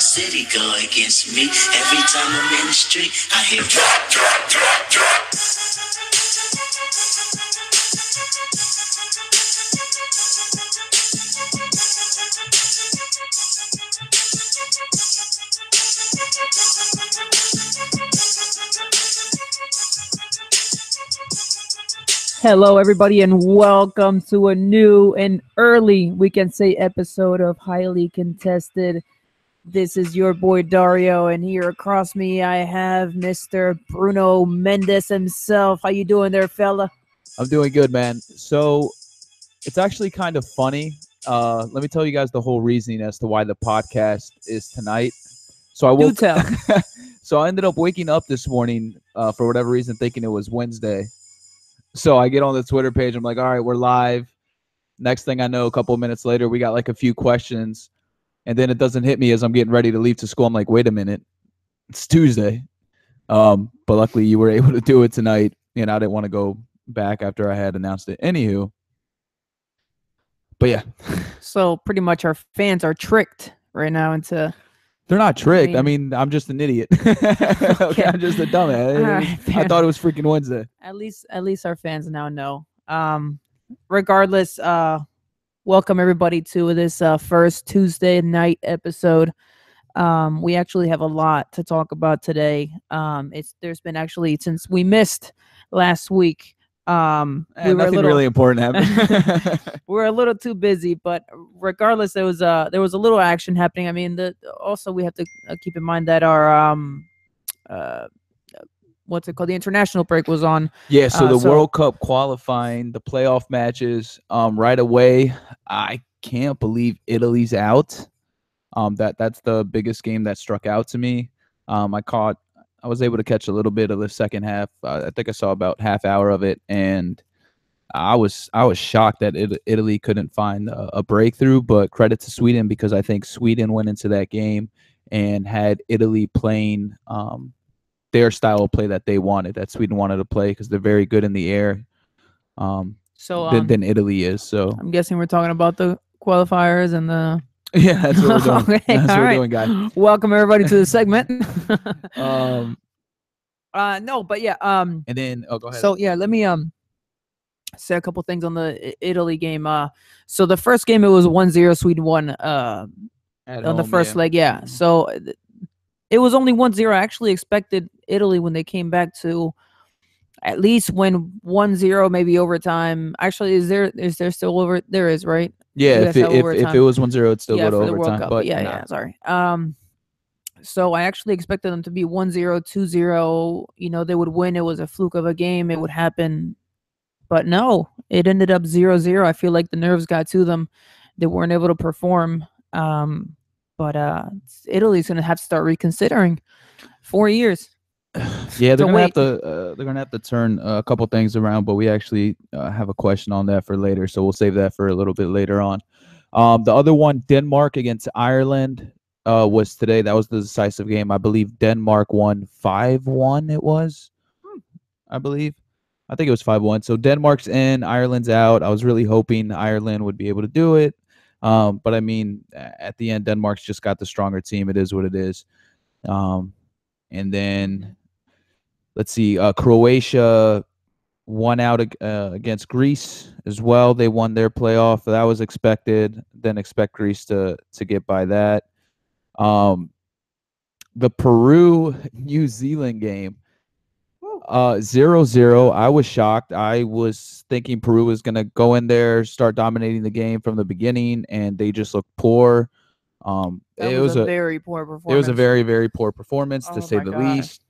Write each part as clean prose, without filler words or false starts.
whole city go against me. Every time I'm in the street, I hear drop, drop, drop, drop. Hello, everybody, and welcome to a new and early, we can say, episode of Highly Contested. This is your boy Dario, and here across me I have Mr. Bruno Mendes himself. How you doing there, fella? I'm doing good, man. So it's actually kind of funny. Let me tell you guys the whole reasoning as to why the podcast is tonight. So I woke. Do tell. So I ended up waking up this morning for whatever reason, thinking it was Wednesday. So I get on the Twitter page. I'm like, all right, we're live. Next thing I know, a couple of minutes later, we got like a few questions. And then it doesn't hit me as I'm getting ready to leave to school. I'm like, wait a minute. It's Tuesday. But luckily you were able to do it tonight. And I didn't want to go back after I had announced it. Anywho. But yeah. So pretty much our fans are tricked right now into... They're not tricked. I mean, I'm just an idiot. Okay, I'm just a dumbass. Right, I thought it was freaking Wednesday. At least our fans now know. Regardless, welcome everybody to this first Tuesday night episode. We actually have a lot to talk about today. There's been actually, since we missed last week, nothing really important happened. We're a little too busy, but regardless, there was a little action happening. I mean, also we have to keep in mind that our what's it called? The international break was on. Yeah, so the World Cup qualifying, the playoff matches, right away. I can't believe Italy's out. That's the biggest game that struck out to me. I was able to catch a little bit of the second half. I think I saw about half hour of it, and I was shocked that Italy couldn't find a breakthrough. But credit to Sweden, because I think Sweden went into that game and had Italy playing their style of play that they wanted, that Sweden wanted to play, because they're very good in the air. Than Italy is. So I'm guessing we're talking about the qualifiers and the. Yeah, that's what we're doing. Okay, that's what we're doing, guys. Welcome everybody to the segment. No, but yeah. And then go ahead. So yeah, let me say a couple things on the Italy game. So the first game, it was 1-0. Sweden won on the first leg. Yeah. So it was only 1-0. I actually expected Italy, when they came back, to at least win 1-0, maybe overtime. Actually, is there still over? There is, right? Yeah, if it was 1-0, it'd still go to for the overtime. World Cup. But yeah, sorry. So I actually expected them to be 1-0, 2-0. You know, they would win. It was a fluke of a game. It would happen. But no, it ended up 0-0. I feel like the nerves got to them. They weren't able to perform. But Italy's going to have to start reconsidering. 4 years. Yeah, they're gonna have to turn a couple things around, but we actually have a question on that for later, so we'll save that for a little bit later on. The other one, Denmark against Ireland, was today. That was the decisive game. I believe Denmark won 5-1. It was, I think it was 5-1. So Denmark's in, Ireland's out. I was really hoping Ireland would be able to do it, but I mean, at the end, Denmark's just got the stronger team. It is what it is. And then, let's see, Croatia won out against Greece as well. They won their playoff. That was expected. Didn't expect Greece to get by that. The Peru-New Zealand game, 0-0. I was shocked. I was thinking Peru was going to go in there, start dominating the game from the beginning, and they just looked poor. It was a very poor performance. It was a very, very poor performance, to say the least.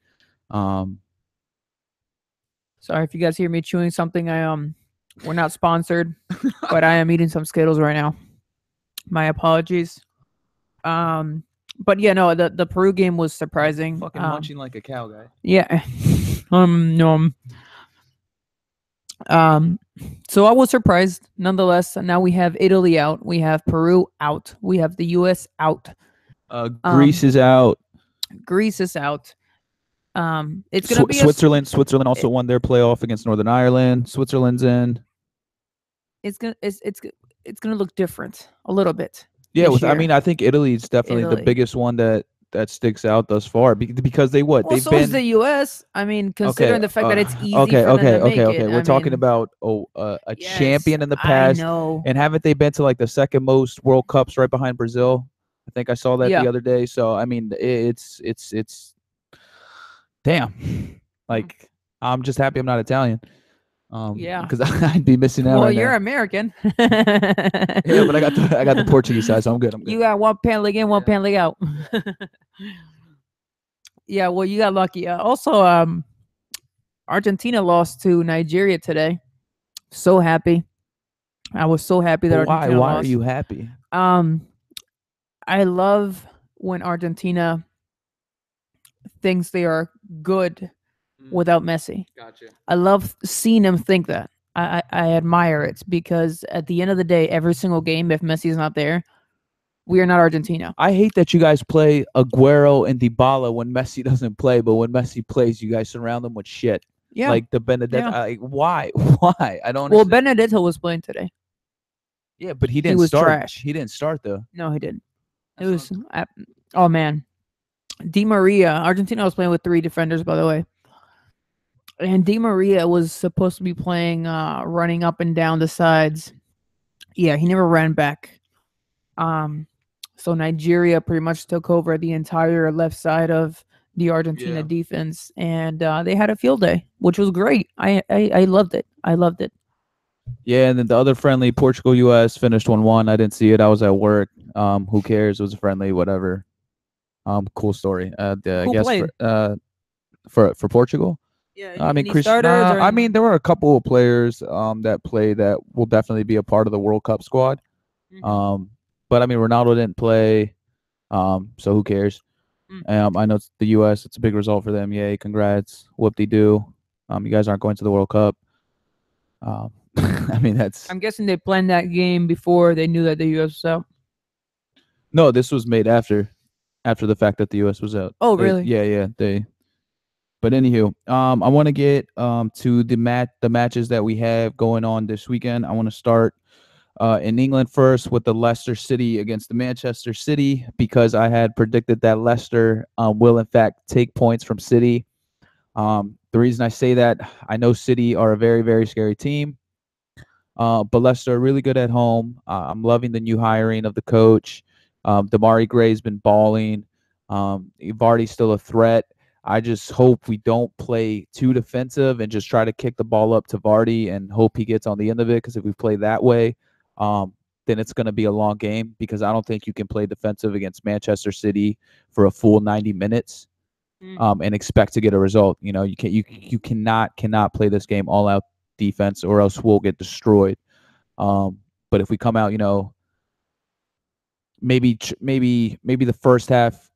Sorry if you guys hear me chewing something. We're not sponsored, but I am eating some Skittles right now. My apologies. But yeah, no, the Peru game was surprising. Fucking munching like a cow, guy. Yeah. No. So I was surprised nonetheless. Now we have Italy out. We have Peru out. We have the US out. Greece is out. Greece is out. It's gonna be Switzerland. Switzerland also won their playoff against Northern Ireland. Switzerland's in. It's gonna look different a little bit. Yeah, this I year. mean, I think Italy is definitely the biggest one that sticks out thus far because they've Well, been. so is the U.S. I mean, considering the fact that it's easy for them to make it. We're talking about a champion in the past, I know. and haven't they been to like the second most World Cups right behind Brazil? I think I saw that the other day. So I mean, it's damn. Like, I'm just happy I'm not Italian. Because I'd be missing out. Well, you're American. Yeah, but I got the Portuguese side, so I'm good. You got one pen leg in, one pen leg out. Yeah, well, you got lucky. Also, Argentina lost to Nigeria today. So happy. I was so happy that Argentina lost. Why are you happy? I love when Argentina thinks they are good without Messi. Gotcha. I love seeing them think that. I admire it because at the end of the day, every single game, if Messi is not there, we are not Argentina. I hate that you guys play Aguero and Dybala when Messi doesn't play, but when Messi plays, you guys surround them with shit. Yeah. Like the Benedetto. Yeah. Why? Why? I don't. Well, Benedetto was playing today. Yeah, but he didn't start. Trash. He didn't start though. No, he didn't. It was. Oh man, Di Maria. Argentina was playing with 3 defenders, by the way. And Di Maria was supposed to be playing, running up and down the sides. Yeah, he never ran back. So Nigeria pretty much took over the entire left side of the Argentina defense, and they had a field day, which was great. I loved it. I loved it. Yeah, and then the other friendly, Portugal-US, finished 1-1. I didn't see it. I was at work. Who cares? It was a friendly, whatever. Cool story. I guess for Portugal. Yeah, I mean, I mean, there were a couple of players that play that will definitely be a part of the World Cup squad. Mm-hmm. But I mean, Ronaldo didn't play, so who cares? I know it's the U.S. It's a big result for them. Yay, congrats, whoop-de-doo. You guys aren't going to the World Cup. I mean, I'm guessing they planned that game before they knew that the U.S. was out. No, this was made after the fact that the U.S. was out. Oh, really? Yeah. But anywho, I want to get to the matches that we have going on this weekend. I want to start in England first with the Leicester City against the Manchester City, because I had predicted that Leicester will in fact take points from City. The reason I say that, I know City are a very, very scary team, but Leicester are really good at home. I'm loving the new hiring of the coach. Damari Gray's been balling. Vardy's still a threat. I just hope we don't play too defensive and just try to kick the ball up to Vardy and hope he gets on the end of it, because if we play that way, then it's going to be a long game, because I don't think you can play defensive against Manchester City for a full 90 minutes and expect to get a result. You know, you cannot play this game all out defense, or else we'll get destroyed. But if we come out, you know, maybe the first half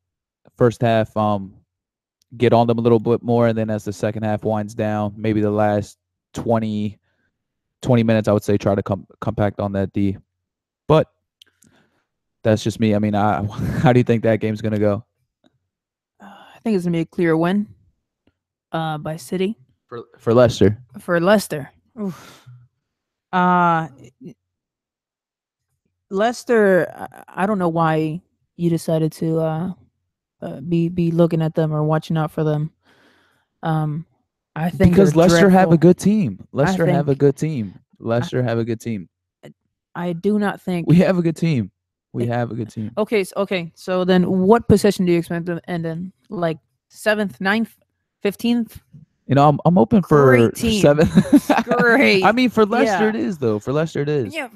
get on them a little bit more, and then as the second half winds down, maybe the last 20 minutes, I would say, try to compact on that D. But that's just me. I mean, how do you think that game's gonna go? I think it's gonna be a clear win by City for Leicester. For Leicester. Oof. Leicester, I don't know why you decided to be looking at them or watching out for them. I think because Leicester have a good team. Leicester have a good team. I do not think we have a good team. Okay, so then what position do you expect them to end in? Like 7th, 9th, 15th? You know, I'm open for 7th. Great. I mean, for Leicester it is, though. For Leicester it is. Yeah.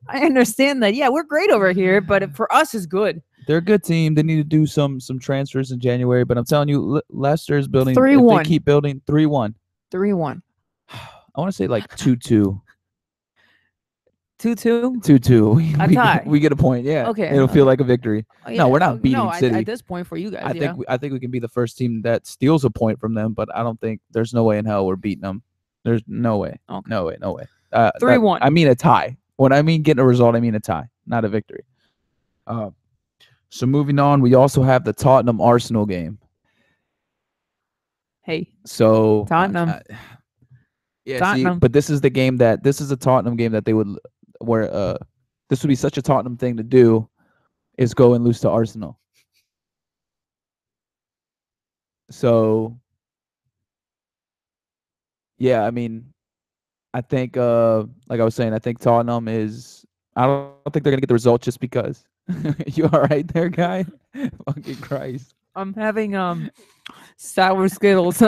I understand that. Yeah, we're great over here, but for us, it's good. They're a good team. They need to do some transfers in January, but I'm telling you, Leicester is building. 3-1. They keep building. 3-1. 3-1. I want to say like 2-2. 2-2? 2-2. We get a point. Yeah. Okay. It'll feel like a victory. Oh, yeah. No, we're not beating City. At this point for you guys. I think we can be the first team that steals a point from them, but I don't think there's no way in hell we're beating them. There's no way. Okay. No way. 3-1. I mean a tie. When I mean getting a result, I mean a tie, not a victory. So moving on, we also have the Tottenham Arsenal game. Hey. So Tottenham. Yeah, Tottenham. See, but this is a Tottenham game that they would this would be such a Tottenham thing to do, is go and lose to Arsenal. So, yeah, I mean, I think, like I was saying, I think Tottenham is. I don't think they're gonna get the result just because. You all right there, guy? Fucking Christ! I'm having sour Skittles.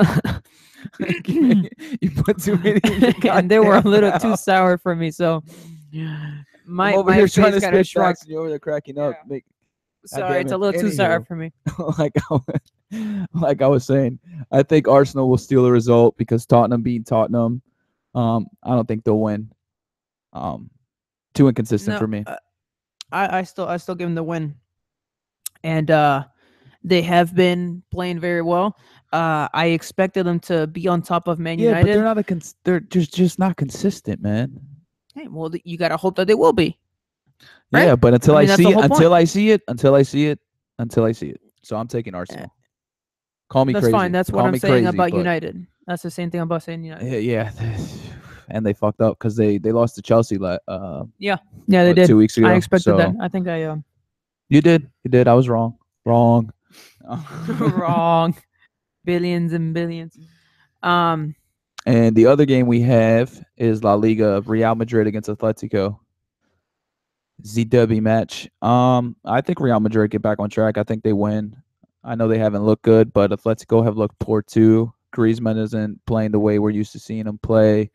You put too many, and they were a little too sour for me. So my here face trying to kind of spit shrunk. facts and you're over there cracking up. Yeah. Sorry, it's a it. little too sour Anywho. for me. like I was saying, I think Arsenal will steal the result because Tottenham beat Tottenham. I don't think they'll win. Too inconsistent for me. I still give them the win, and they have been playing very well. I expected them to be on top of Man United. But they're not they're just not consistent, man. Hey, well, you gotta hope that they will be. Right? Yeah, but until I that's see the it, whole point. until I see it. So I'm taking Arsenal. Call me That's crazy. fine. That's what Call I'm me saying crazy, about but- United. That's the same thing about saying United. Yeah, and they fucked up because they lost to Chelsea. Yeah, they did. 2 weeks ago. I expected so- that. I think I You did. I was wrong. Wrong. wrong. Billions and billions. And the other game we have is La Liga, Real Madrid against Atletico. ZW match. I think Real Madrid get back on track. I think they win. I know they haven't looked good, but Atletico have looked poor too. Griezmann isn't playing the way we're used to seeing him play.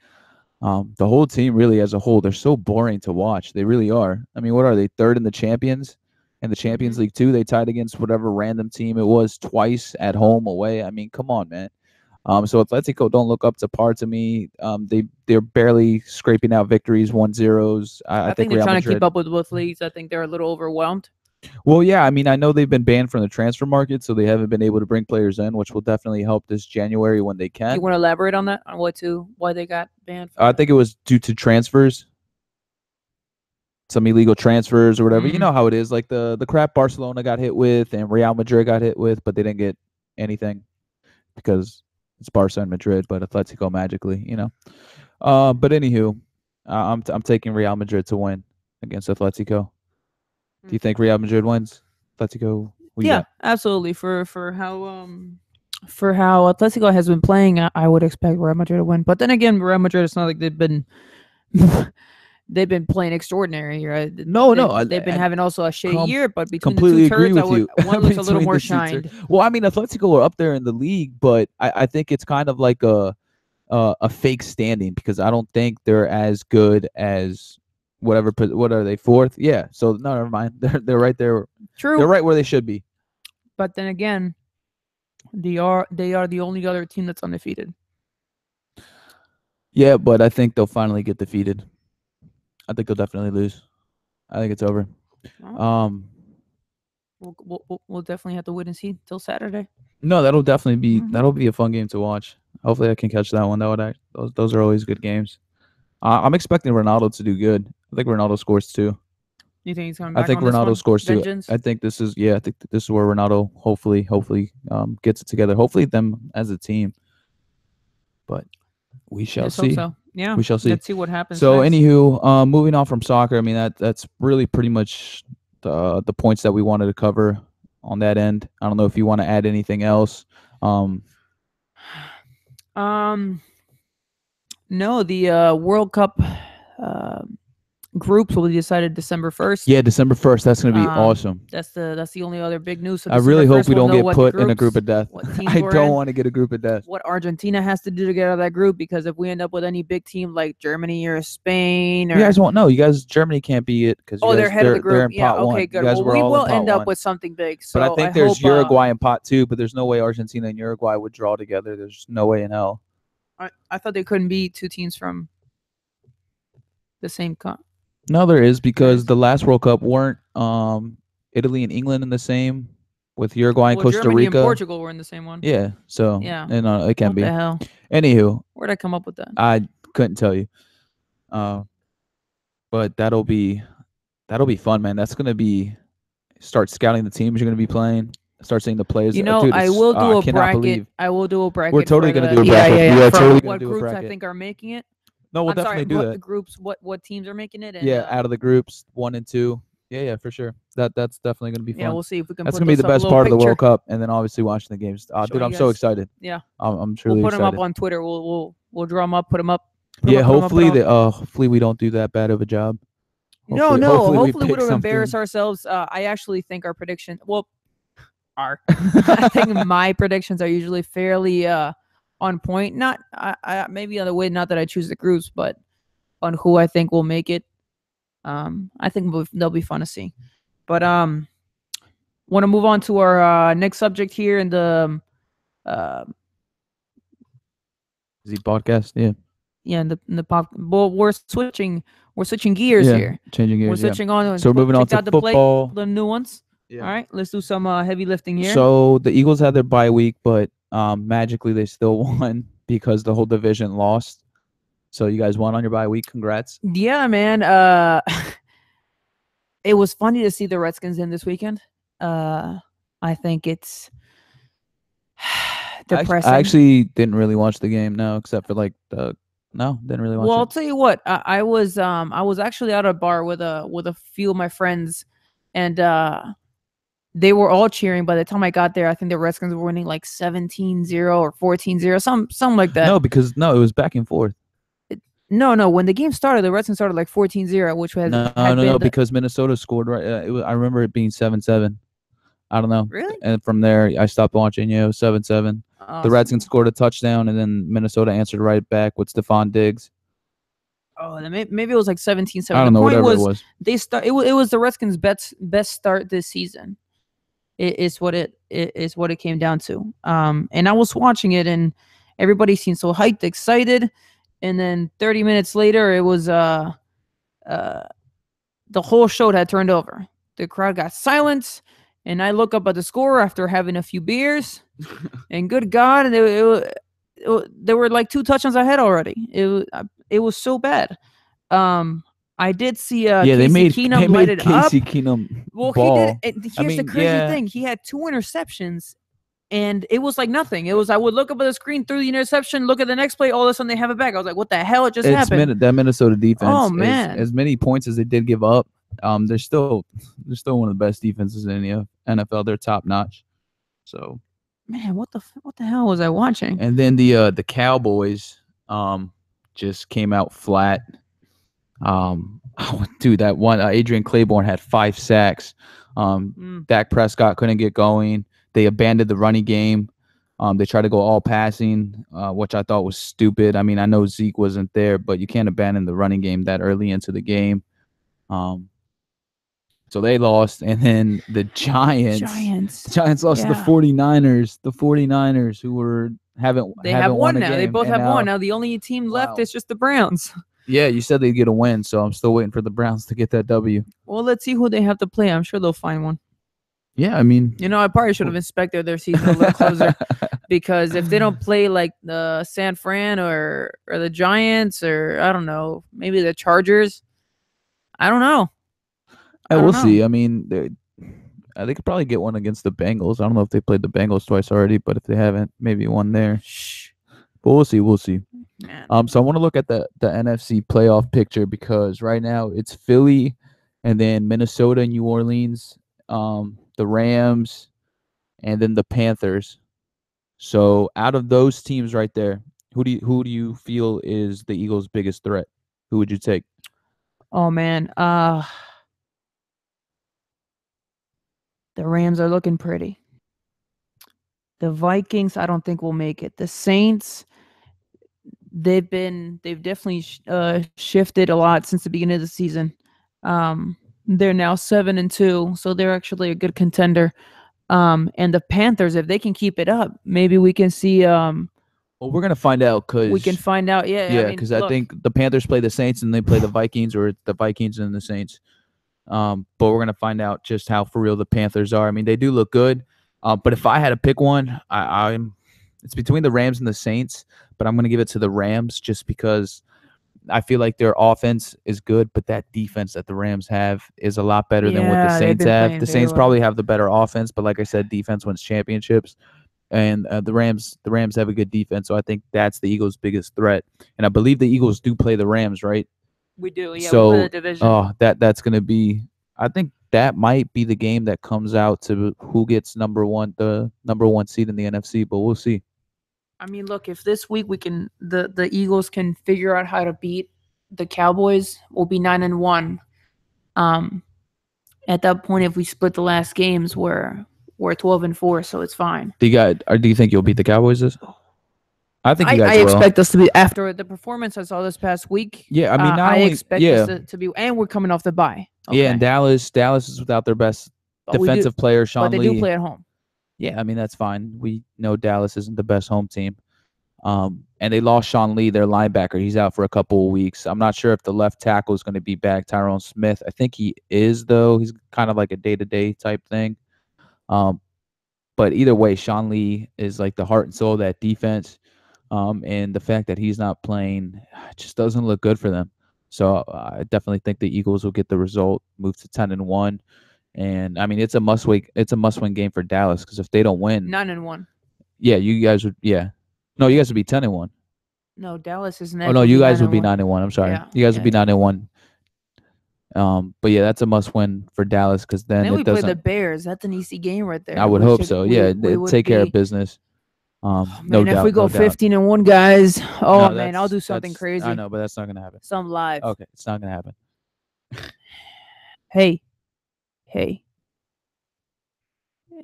The whole team really as a whole, they're so boring to watch. They really are. I mean, what are they? Third in the Champions? In the Champions League too, they tied against whatever random team it was twice at home, away. I mean, come on, man. So Atletico don't look up to par to me. They're barely scraping out victories, 1-0s. I think they're Real trying Madrid, to keep up with both leagues. I think they're a little overwhelmed. Well, yeah, I mean, I know they've been banned from the transfer market, so they haven't been able to bring players in, which will definitely help this January when they can. You want to elaborate on that? On why they got banned? I think it was due to transfers, some illegal transfers or whatever. You know how it is. Like the crap Barcelona got hit with and Real Madrid got hit with, but they didn't get anything because it's Barca and Madrid, but Atletico magically, But anywho, I'm taking Real Madrid to win against Atletico. Do you think Real Madrid wins? Atletico? Yeah, absolutely. For how Atletico has been playing, I would expect Real Madrid to win. But then again, Real Madrid, it's not like they've been they've been playing extraordinary, right? No, they've been having also a shitty year. But between completely the two turds, agree with you. one looks a little Between more the two shined. Well, I mean, Atletico are up there in the league, but I think it's kind of like a fake standing because I don't think they're as good as whatever. What are they, fourth? Yeah. So no, never mind. They're right there. True. They're right where they should be. But then again, they are the only other team that's undefeated. Yeah, but I think they'll finally get defeated. I think they'll definitely lose. I think it's over. We'll definitely have to wait and see till Saturday. No, that'll definitely be that'll be a fun game to watch. Hopefully, I can catch that one. Those are always good games. I'm expecting Ronaldo to do good. I think Ronaldo scores too. You think he's coming back? I think on this Ronaldo one? scores too. Vengeance? I think this is I think this is where Ronaldo hopefully gets it together. Hopefully them as a team. But we shall Let's hope see. so. Yeah, We shall see. Let's see what happens. So next. anywho, moving on from soccer, I mean that's really pretty much the points that we wanted to cover on that end. I don't know if you want to add anything else. No, the World Cup groups will be decided December 1st. Yeah, December 1st. That's gonna be awesome. That's the only other big news. So I really December hope 1st we don't we'll know get what put the in a group groups- of death. what teams I we're don't in, want to get a group of death. what Argentina has to do to get out of that group, because if we end up with any big team like Germany or Spain, or You guys won't know. You guys, Germany can't be it because they're head of the They're in group. Yeah, pot one. okay, You good. guys Well, were we all in will pot end up one. with something big. So But I think there's hope, Uruguay in pot two, but there's no way Argentina and Uruguay would draw together. There's no way in hell. I thought there couldn't be two teams from the same continent. No, there is, because the last World Cup weren't Italy and England in the same with Uruguay and Costa Germany Rica. and Portugal were in the same one. Yeah, so Yeah. and it can What be. the hell? Anywho, Where'd I come up with that? I couldn't tell you. But that'll be fun, man. That's gonna be start scouting the teams you're gonna be playing. Start seeing the players. You know, Dude, I it's- will do I a cannot bracket. believe. I will do a bracket. We're totally for gonna the- do a bracket. Yeah, We are for totally gonna what do a groups I bracket. think are making it. No, we'll I'm definitely sorry, do what that. the groups, what teams are making it? And, Yeah, out of the groups 1 and 2. Yeah, for sure. That's definitely gonna be fun. Yeah, we'll see if we can. That's put gonna be those the up, a best little part of the picture, World Cup, and then obviously watching the games. Dude, showing I'm you so guys. excited. Yeah, I'm truly we'll put excited. them up on Twitter. We'll draw them up, put them up. Yeah, hopefully we don't do that bad of a job. Hopefully we pick don't embarrass something. ourselves. I actually think our prediction. Well, I think my predictions are usually fairly on point. Not maybe on the way. Not that I choose the groups, but on who I think will make it. I think they'll be fun to see. But want to move on to our next subject here in the Z podcast, yeah. in the pop. Well, we're switching gears here. Changing gears. We're switching on. So we're moving on to football. The new ones. Yeah. All right, let's do some heavy lifting here. So the Eagles had their bye week, but magically they still won because the whole division lost. So you guys won on your bye week. Congrats. Yeah, man. It was funny to see the Redskins in this weekend. I think it's depressing. I actually didn't really watch the game, no, except for didn't really watch it. Well, I'll tell you what. I was actually out at a bar with a few of my friends, and they were all cheering. By the time I got there, I think the Redskins were winning like 17-0 or 14-0, something like that. No, it was back and forth. No. When the game started, the Redskins started like 14-0, which was no, because Minnesota scored right. I remember it being 7-7. I don't know. Really? And from there, I stopped watching. Yeah, it was 7-7. The Redskins scored a touchdown, and then Minnesota answered right back with Stephon Diggs. Oh, maybe it was like 17-7. I don't know, whatever it was. It was the Redskins' best start this season. It is what it came down to. And I was watching it, and everybody seemed so hyped, excited. And then 30 minutes later, it was the whole show had turned over. The crowd got silent, and I look up at the score after having a few beers, and good God, there were like 2 touchdowns ahead already. It was so bad. I did see Casey Keenum light it up. Casey Keenum. Well, ball. he did. Here's the crazy thing: he had 2 interceptions. And it was like nothing. It was I would look up at the screen, through the interception, look at the next play, all of a sudden they have it back. I was like, what the hell just happened? That Minnesota defense. Oh man. As many points as they did give up, they're still one of the best defenses in the NFL. They're top notch. So man, what the hell was I watching? And then the Cowboys just came out flat. Dude, that one Adrian Claiborne had 5 sacks. Dak Prescott couldn't get going. They abandoned the running game. They tried to go all passing, which I thought was stupid. I mean, I know Zeke wasn't there, but you can't abandon the running game that early into the game. So they lost, and then the Giants lost to the 49ers. The 49ers, who haven't won now. Game, they both have won. Now the only team left is just the Browns. Yeah, you said they'd get a win, so I'm still waiting for the Browns to get that W. Well, let's see who they have to play. I'm sure they'll find one. Yeah, I mean, I probably should have inspected their season a little closer, because if they don't play like the San Fran or the Giants, or I don't know, maybe the Chargers, I don't know. We'll see. I mean, they could probably get one against the Bengals. I don't know if they played the Bengals twice already, but if they haven't, maybe one there. But we'll see. Man. So I want to look at the NFC playoff picture, because right now it's Philly, and then Minnesota, New Orleans, the Rams, and then the Panthers. So out of those teams right there, who do you feel is the Eagles' biggest threat? Who would you take? Oh man, the Rams are looking pretty. The Vikings, I don't think will make it. The Saints, they've definitely shifted a lot since the beginning of the season. They're now 7-2, so they're actually a good contender. And the Panthers, if they can keep it up, maybe we can see. Well, we're gonna find out, because we can find out. Yeah, because I think the Panthers play the Saints and they play the Vikings, or the Vikings and the Saints. But we're gonna find out just how for real the Panthers are. I mean, they do look good. But if I had to pick one, it's between the Rams and the Saints. But I'm gonna give it to the Rams, just because I feel like their offense is good, but that defense that the Rams have is a lot better than what the Saints have. The Saints probably have the better offense, but like I said, defense wins championships. and the Rams have a good defense, so I think that's the Eagles' biggest threat. And I believe the Eagles do play the Rams, right? We do, yeah. So, we play the division. That's going to be. I think that might be the game that comes out to who gets the number one seed in the NFC, but we'll see. I mean, look, if this week the Eagles can figure out how to beat the Cowboys, we'll be 9-1. At that point, if we split the last games, we're 12-4, so it's fine. Do you think you'll beat the Cowboys this? I think you guys will. Expect us to be, after the performance I saw this past week. Yeah, I mean, I expect us to be, and we're coming off the bye. Okay. Yeah, and Dallas is without their best defensive player, Sean Lee. But they do play at home. Yeah, I mean, that's fine. We know Dallas isn't the best home team. And they lost Sean Lee, their linebacker. He's out for a couple of weeks. I'm not sure if the left tackle is going to be back, Tyrone Smith. I think he is, though. He's kind of like a day-to-day type thing. But either way, Sean Lee is like the heart and soul of that defense. And the fact that he's not playing just doesn't look good for them. So I definitely think the Eagles will get the result, move to 10-1. And I mean, it's a must-win game for Dallas, because if they don't win, 9-1. Yeah, you guys would. Yeah, no, you guys would be 10-1. No, Dallas isn't. Oh no, you guys would be 9-1. I'm sorry, you guys would be 9-1. But yeah, that's a must-win for Dallas, because then we play the Bears. That's an easy game right there. I would hope so. Yeah, take care of business. No doubt. If we go 15-1, guys, man, I'll do something crazy. I know, but that's not gonna happen. Some live. Okay, it's not gonna happen. Hey,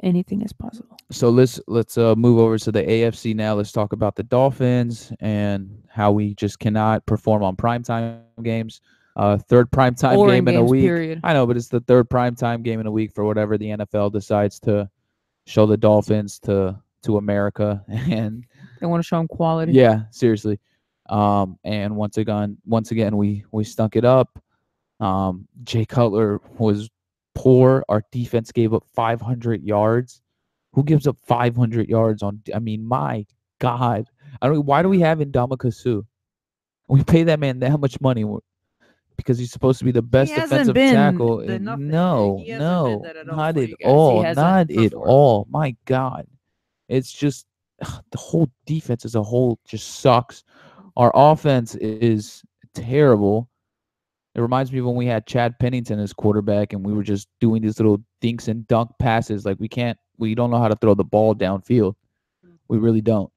anything is possible. So let's move over to the AFC now. Let's talk about the Dolphins and how we just cannot perform on primetime games. Third primetime game in a week. Period. I know, but it's the third primetime game in a week for whatever the NFL decides to show the Dolphins to America, and they want to show them quality. Yeah, seriously. And once again, we stunk it up. Jay Cutler was poor. Our defense gave up 500 yards. Who gives up 500 yards on? I mean, my God. Why do we have Ndamukong Suh? We pay that man that much money because he's supposed to be the best defensive tackle. No, not at all. Not at all. My God. It's just the whole defense as a whole just sucks. Our offense is terrible. It reminds me of when we had Chad Pennington as quarterback and we were just doing these little dinks and dunk passes. Like we don't know how to throw the ball downfield. We really don't.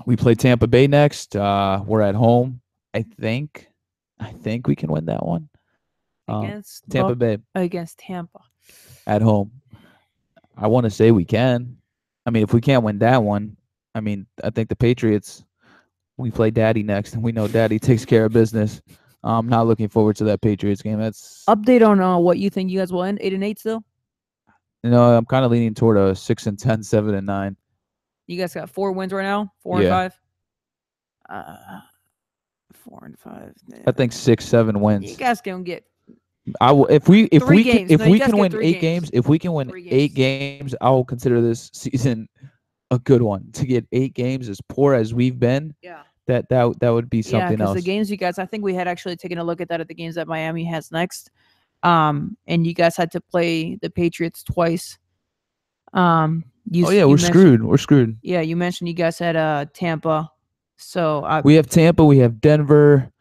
We play Tampa Bay next. We're at home. I think we can win that one. Against Tampa Bay. Against Tampa. At home. I want to say we can. I mean, if we can't win that one, I mean, I think the Patriots, we play Daddy next, and we know Daddy takes care of business. I'm not looking forward to that Patriots game. That's update on what you think you guys will end 8-8 still. I'm kind of leaning toward a 6-10, 7-9. You guys got 4 wins right now, 4 and 5. 4 and 5. Man. I think 6-7 wins. You guys gonna get. If we can win 8 games, if we can win 8 games, I will consider this season a good one. To get 8 games as poor as we've been, that would be something else. The games you guys, I think we had actually taken a look at that at the games that Miami has next, and you guys had to play the Patriots twice. We're screwed. We're screwed. Yeah, you mentioned you guys had Tampa, so we have Tampa, we have Denver.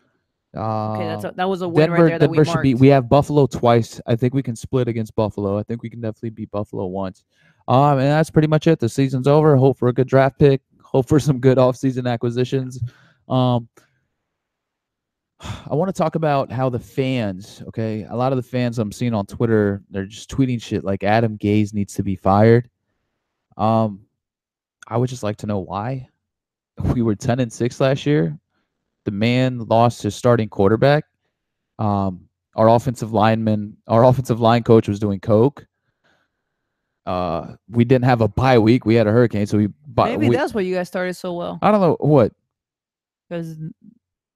Okay, that was a win right there that we marked. We have Buffalo twice. I think we can split against Buffalo. I think we can definitely beat Buffalo once. And that's pretty much it. The season's over. Hope for a good draft pick. Hope for some good offseason acquisitions. I want to talk about how the fans, okay, a lot of the fans I'm seeing on Twitter, they're just tweeting shit like Adam Gase needs to be fired. I would just like to know why. We were 10-6 last year. The man lost his starting quarterback. Our offensive line coach was doing coke. We didn't have a bye week. We had a hurricane, so maybe that's why you guys started so well. I don't know what. Because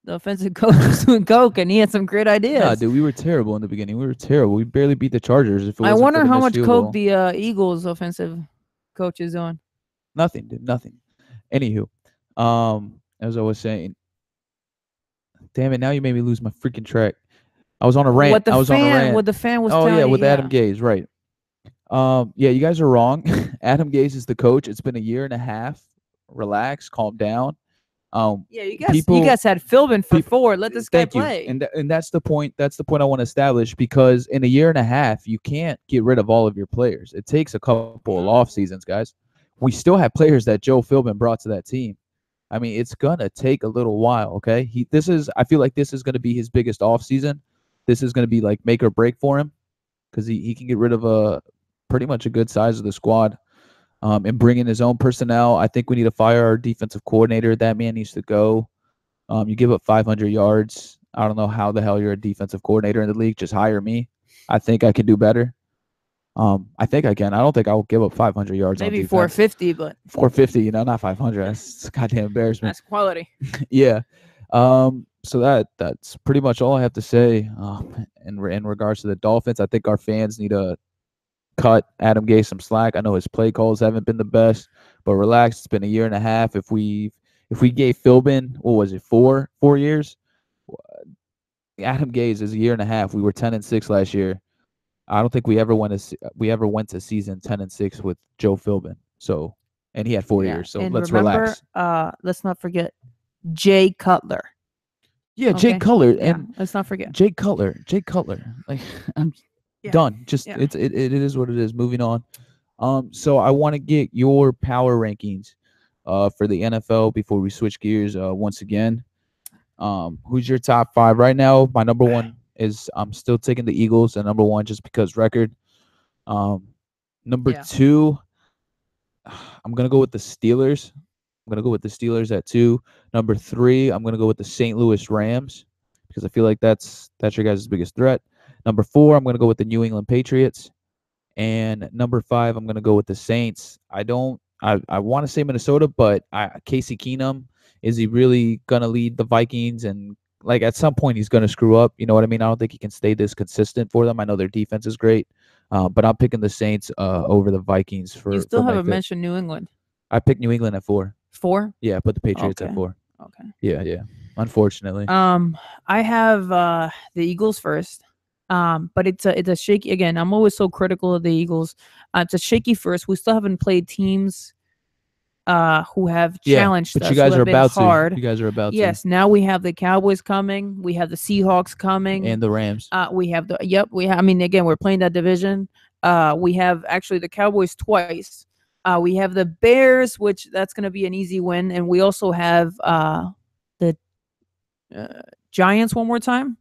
the offensive coach was doing coke, and he had some great ideas. Nah, dude, we were terrible in the beginning. We were terrible. We barely beat the Chargers. I wonder how much coke the Eagles offensive coach is doing. Nothing, dude. Nothing. Anywho, as I was saying. Damn it! Now you made me lose my freaking track. I was on a rant. What the fan was telling with Adam Gase, right? Yeah, you guys are wrong. Adam Gase is the coach. It's been a year and a half. Relax, calm down. Yeah, you guys had Philbin for 4. Let this guy play. And that's the point. That's the point I want to establish, because in a year and a half, you can't get rid of all of your players. It takes a couple of off seasons, guys. We still have players that Joe Philbin brought to that team. I mean, it's gonna take a little while. Okay, I feel like this is gonna be his biggest off season. This is gonna be like make or break for him, because he can get rid of pretty much a good size of the squad. And bring in his own personnel. I think we need to fire our defensive coordinator. That man needs to go. You give up 500 yards. I don't know how the hell you're a defensive coordinator in the league. Just hire me. I think I can do better. I think I can. I don't think I will give up 500 yards. Maybe 450, but 450. Not 500. That's a goddamn embarrassment. That's quality. Yeah. So that's pretty much all I have to say in regards to the Dolphins. I think our fans need to cut Adam Gase some slack. I know his play calls haven't been the best, but relax. It's been a year and a half. If we gave Philbin, what was it, 4 years? Adam Gase is a year and a half. We were 10-6 last year. I don't think we ever went to season 10-6 with Joe Philbin. So, and he had 4 years. So let's relax. Let's not forget Jay Cutler. Yeah, okay. Jay Cutler. And let's not forget Jay Cutler. Like I'm done. Just it is what it is. Moving on. So I want to get your power rankings for the NFL before we switch gears once again. Who's your top 5 right now? My number 1 is I'm still taking the Eagles at number 1 just because record. Number 2, I'm gonna go with the Steelers. I'm gonna go with the Steelers at 2. Number 3, I'm gonna go with the St. Louis Rams because I feel like that's your guys' biggest threat. Number 4, I'm gonna go with the New England Patriots. And number 5, I'm gonna go with the Saints. I want to say Minnesota, but Casey Keenum, is he really gonna lead the Vikings? And like at some point he's gonna screw up. You know what I mean? I don't think he can stay this consistent for them. I know their defense is great, but I'm picking the Saints over the Vikings for. You still haven't mentioned New England. I picked New England at 4. 4? Yeah, I put the Patriots at 4. Okay. Yeah. Unfortunately. I have the Eagles first. But it's a shaky. Again, I'm always so critical of the Eagles. It's a shaky first. We still haven't played teams who have challenged us. But you guys are about hard. to. You guys are about to. Yes. Now we have the Cowboys coming. We have the Seahawks coming. And the Rams. We have I mean, again, we're playing that division. We have actually the Cowboys twice. We have the Bears, which that's going to be an easy win. And we also have the Giants one more time.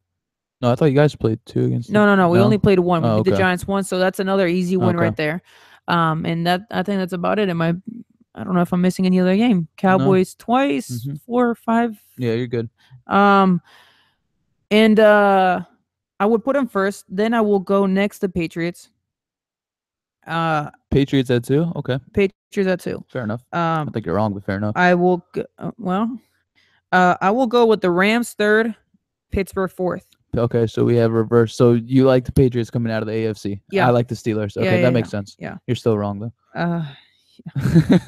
No, I thought you guys played 2 against. No. We only played 1. We beat okay. the Giants once, so that's another easy win right there. And that I think that's about it. I don't know if I'm missing any other game. Cowboys twice, 4 or 5. Yeah, you're good. And I would put them first. Then I will go next to Patriots. Patriots at 2. Okay. Patriots at 2. Fair enough. I think you're wrong, but fair enough. I will. I will go with the Rams 3rd, Pittsburgh 4th. Okay, so we have reverse. So you like the Patriots coming out of the AFC. Yeah. I like the Steelers. Okay, that makes sense. Yeah. You're still wrong, though.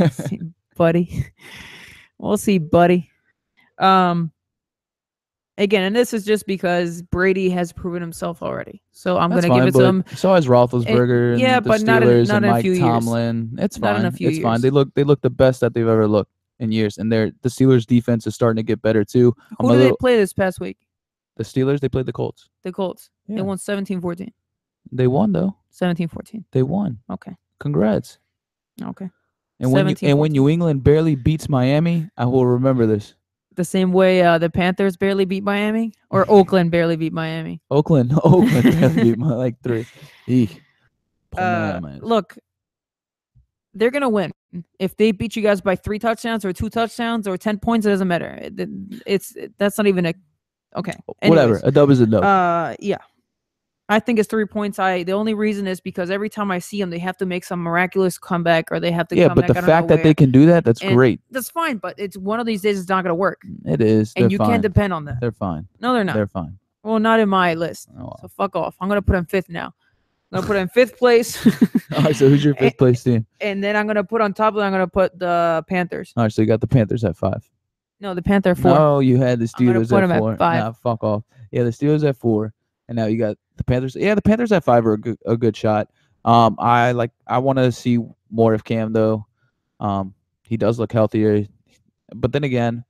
See, buddy. We'll see, buddy. Again, and this is just because Brady has proven himself already. So I'm going to give it to him. So has Roethlisberger and the but Steelers not and in a Mike few Tomlin. Years. It's fine. Not in a few it's years. fine. They look the best that they've ever looked in years. And the Steelers defense is starting to get better, too. Who did they play this past week? The Steelers, they played the Colts. The Colts. Yeah. They won 17-14. They won, though. 17-14. They won. Okay. Congrats. Okay. And when New England barely beats Miami, I will remember this. The same way the Panthers barely beat Miami? Or Oakland barely beat Miami? Oakland barely beat Miami, like 3. Look, they're going to win. If they beat you guys by 3 touchdowns or 2 touchdowns or 10 points, it doesn't matter. That's not even a... Okay. Anyways, whatever. A dub is a dub. Yeah. I think it's 3 points. The only reason is because every time I see them, they have to make some miraculous comeback or they have to come but back. the fact that they can do that, that's great. That's fine, but it's one of these days it's not going to work. It is. And you can't depend on that. They're fine. No, they're not. They're fine. Well, not in my list. Oh, well. So fuck off. I'm going to put them 5th now. I'm going to put them 5th place. All right, so who's your 5th place team? And then I'm going to put on top of it, I'm going to put the Panthers. All right, so you got the Panthers at 5. No, the Panther 4. No, you had the Steelers at 4. At 5. Nah, fuck off. Yeah, the Steelers at 4. And now you got the Panthers. Yeah, the Panthers at 5 are a good shot. I want to see more of Cam though. He does look healthier, but then again,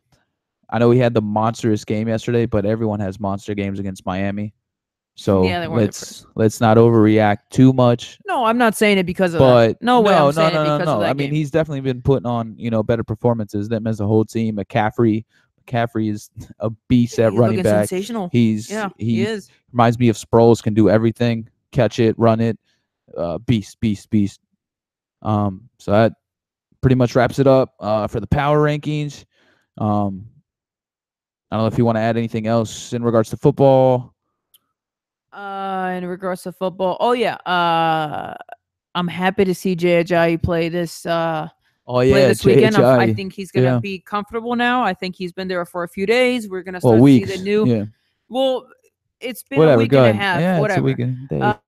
I know he had the monstrous game yesterday, but everyone has monster games against Miami. So Yeah, let's not overreact too much. No, I'm not saying it because of but that. No, I'm saying it because of that I mean, game. he's definitely been putting on, better performances. Them as a whole team. McCaffrey is a beast at running back. Sensational. He is. Reminds me of Sproles, can do everything, catch it, run it. Beast. So that pretty much wraps it up for the power rankings. I don't know if you want to add anything else in regards to football. In regards to football, I'm happy to see Jay Ajayi play this. Play this weekend. I think he's gonna be comfortable now. I think he's been there for a few days. We're gonna start to see the new. Yeah. Well, it's been a week and a half. Yeah, whatever. It's a week and a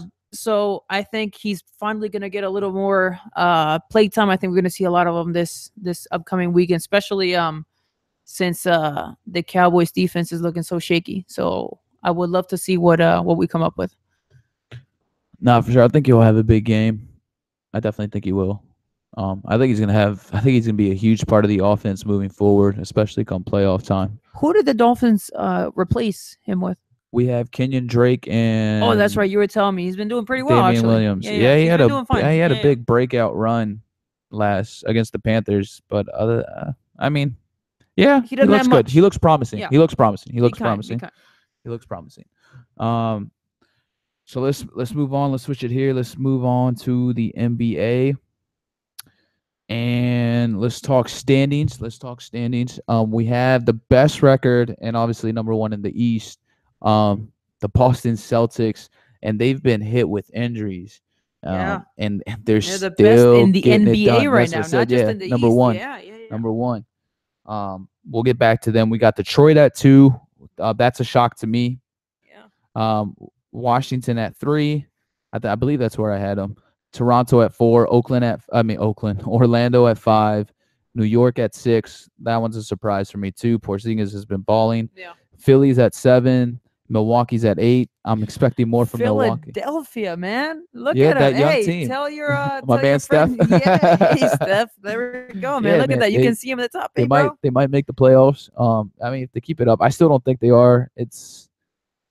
day. So I think he's finally gonna get a little more play time. I think we're gonna see a lot of them this upcoming weekend, especially since the Cowboys defense is looking so shaky. So I would love to see what we come up with. No, for sure. I think he'll have a big game. I definitely think he will. I think he's gonna be a huge part of the offense moving forward, especially come playoff time. Who did the Dolphins replace him with? We have Kenyon Drake and. Oh, that's right. You were telling me he's been doing pretty well. Damian actually. Williams. Yeah, he had a big breakout run against the Panthers, but I mean, yeah, he looks good. He looks promising. Yeah. He looks promising. He looks promising. So let's move on. Let's switch it here. Let's move on to the NBA. And let's talk standings. We have the best record and obviously number one in the East, the Boston Celtics, and they've been hit with injuries. And they're still the best in the NBA right now, not just in the number East. One. Number one. We'll get back to them. We got Detroit at 2. That's a shock to me. Yeah. Washington at 3. I believe that's where I had them. Toronto at 4, Orlando at 5, New York at 6. That one's a surprise for me too. Porzingis has been balling. Yeah. Philly's at 7, Milwaukee's at 8. I'm expecting more from Milwaukee. Philadelphia, man. Look at that young team. Tell your my man Steph. Yeah, hey Steph. There we go, man. Yeah, Look at that. You can see him at the top. They might make the playoffs. I mean, if they keep it up, I still don't think they are. It's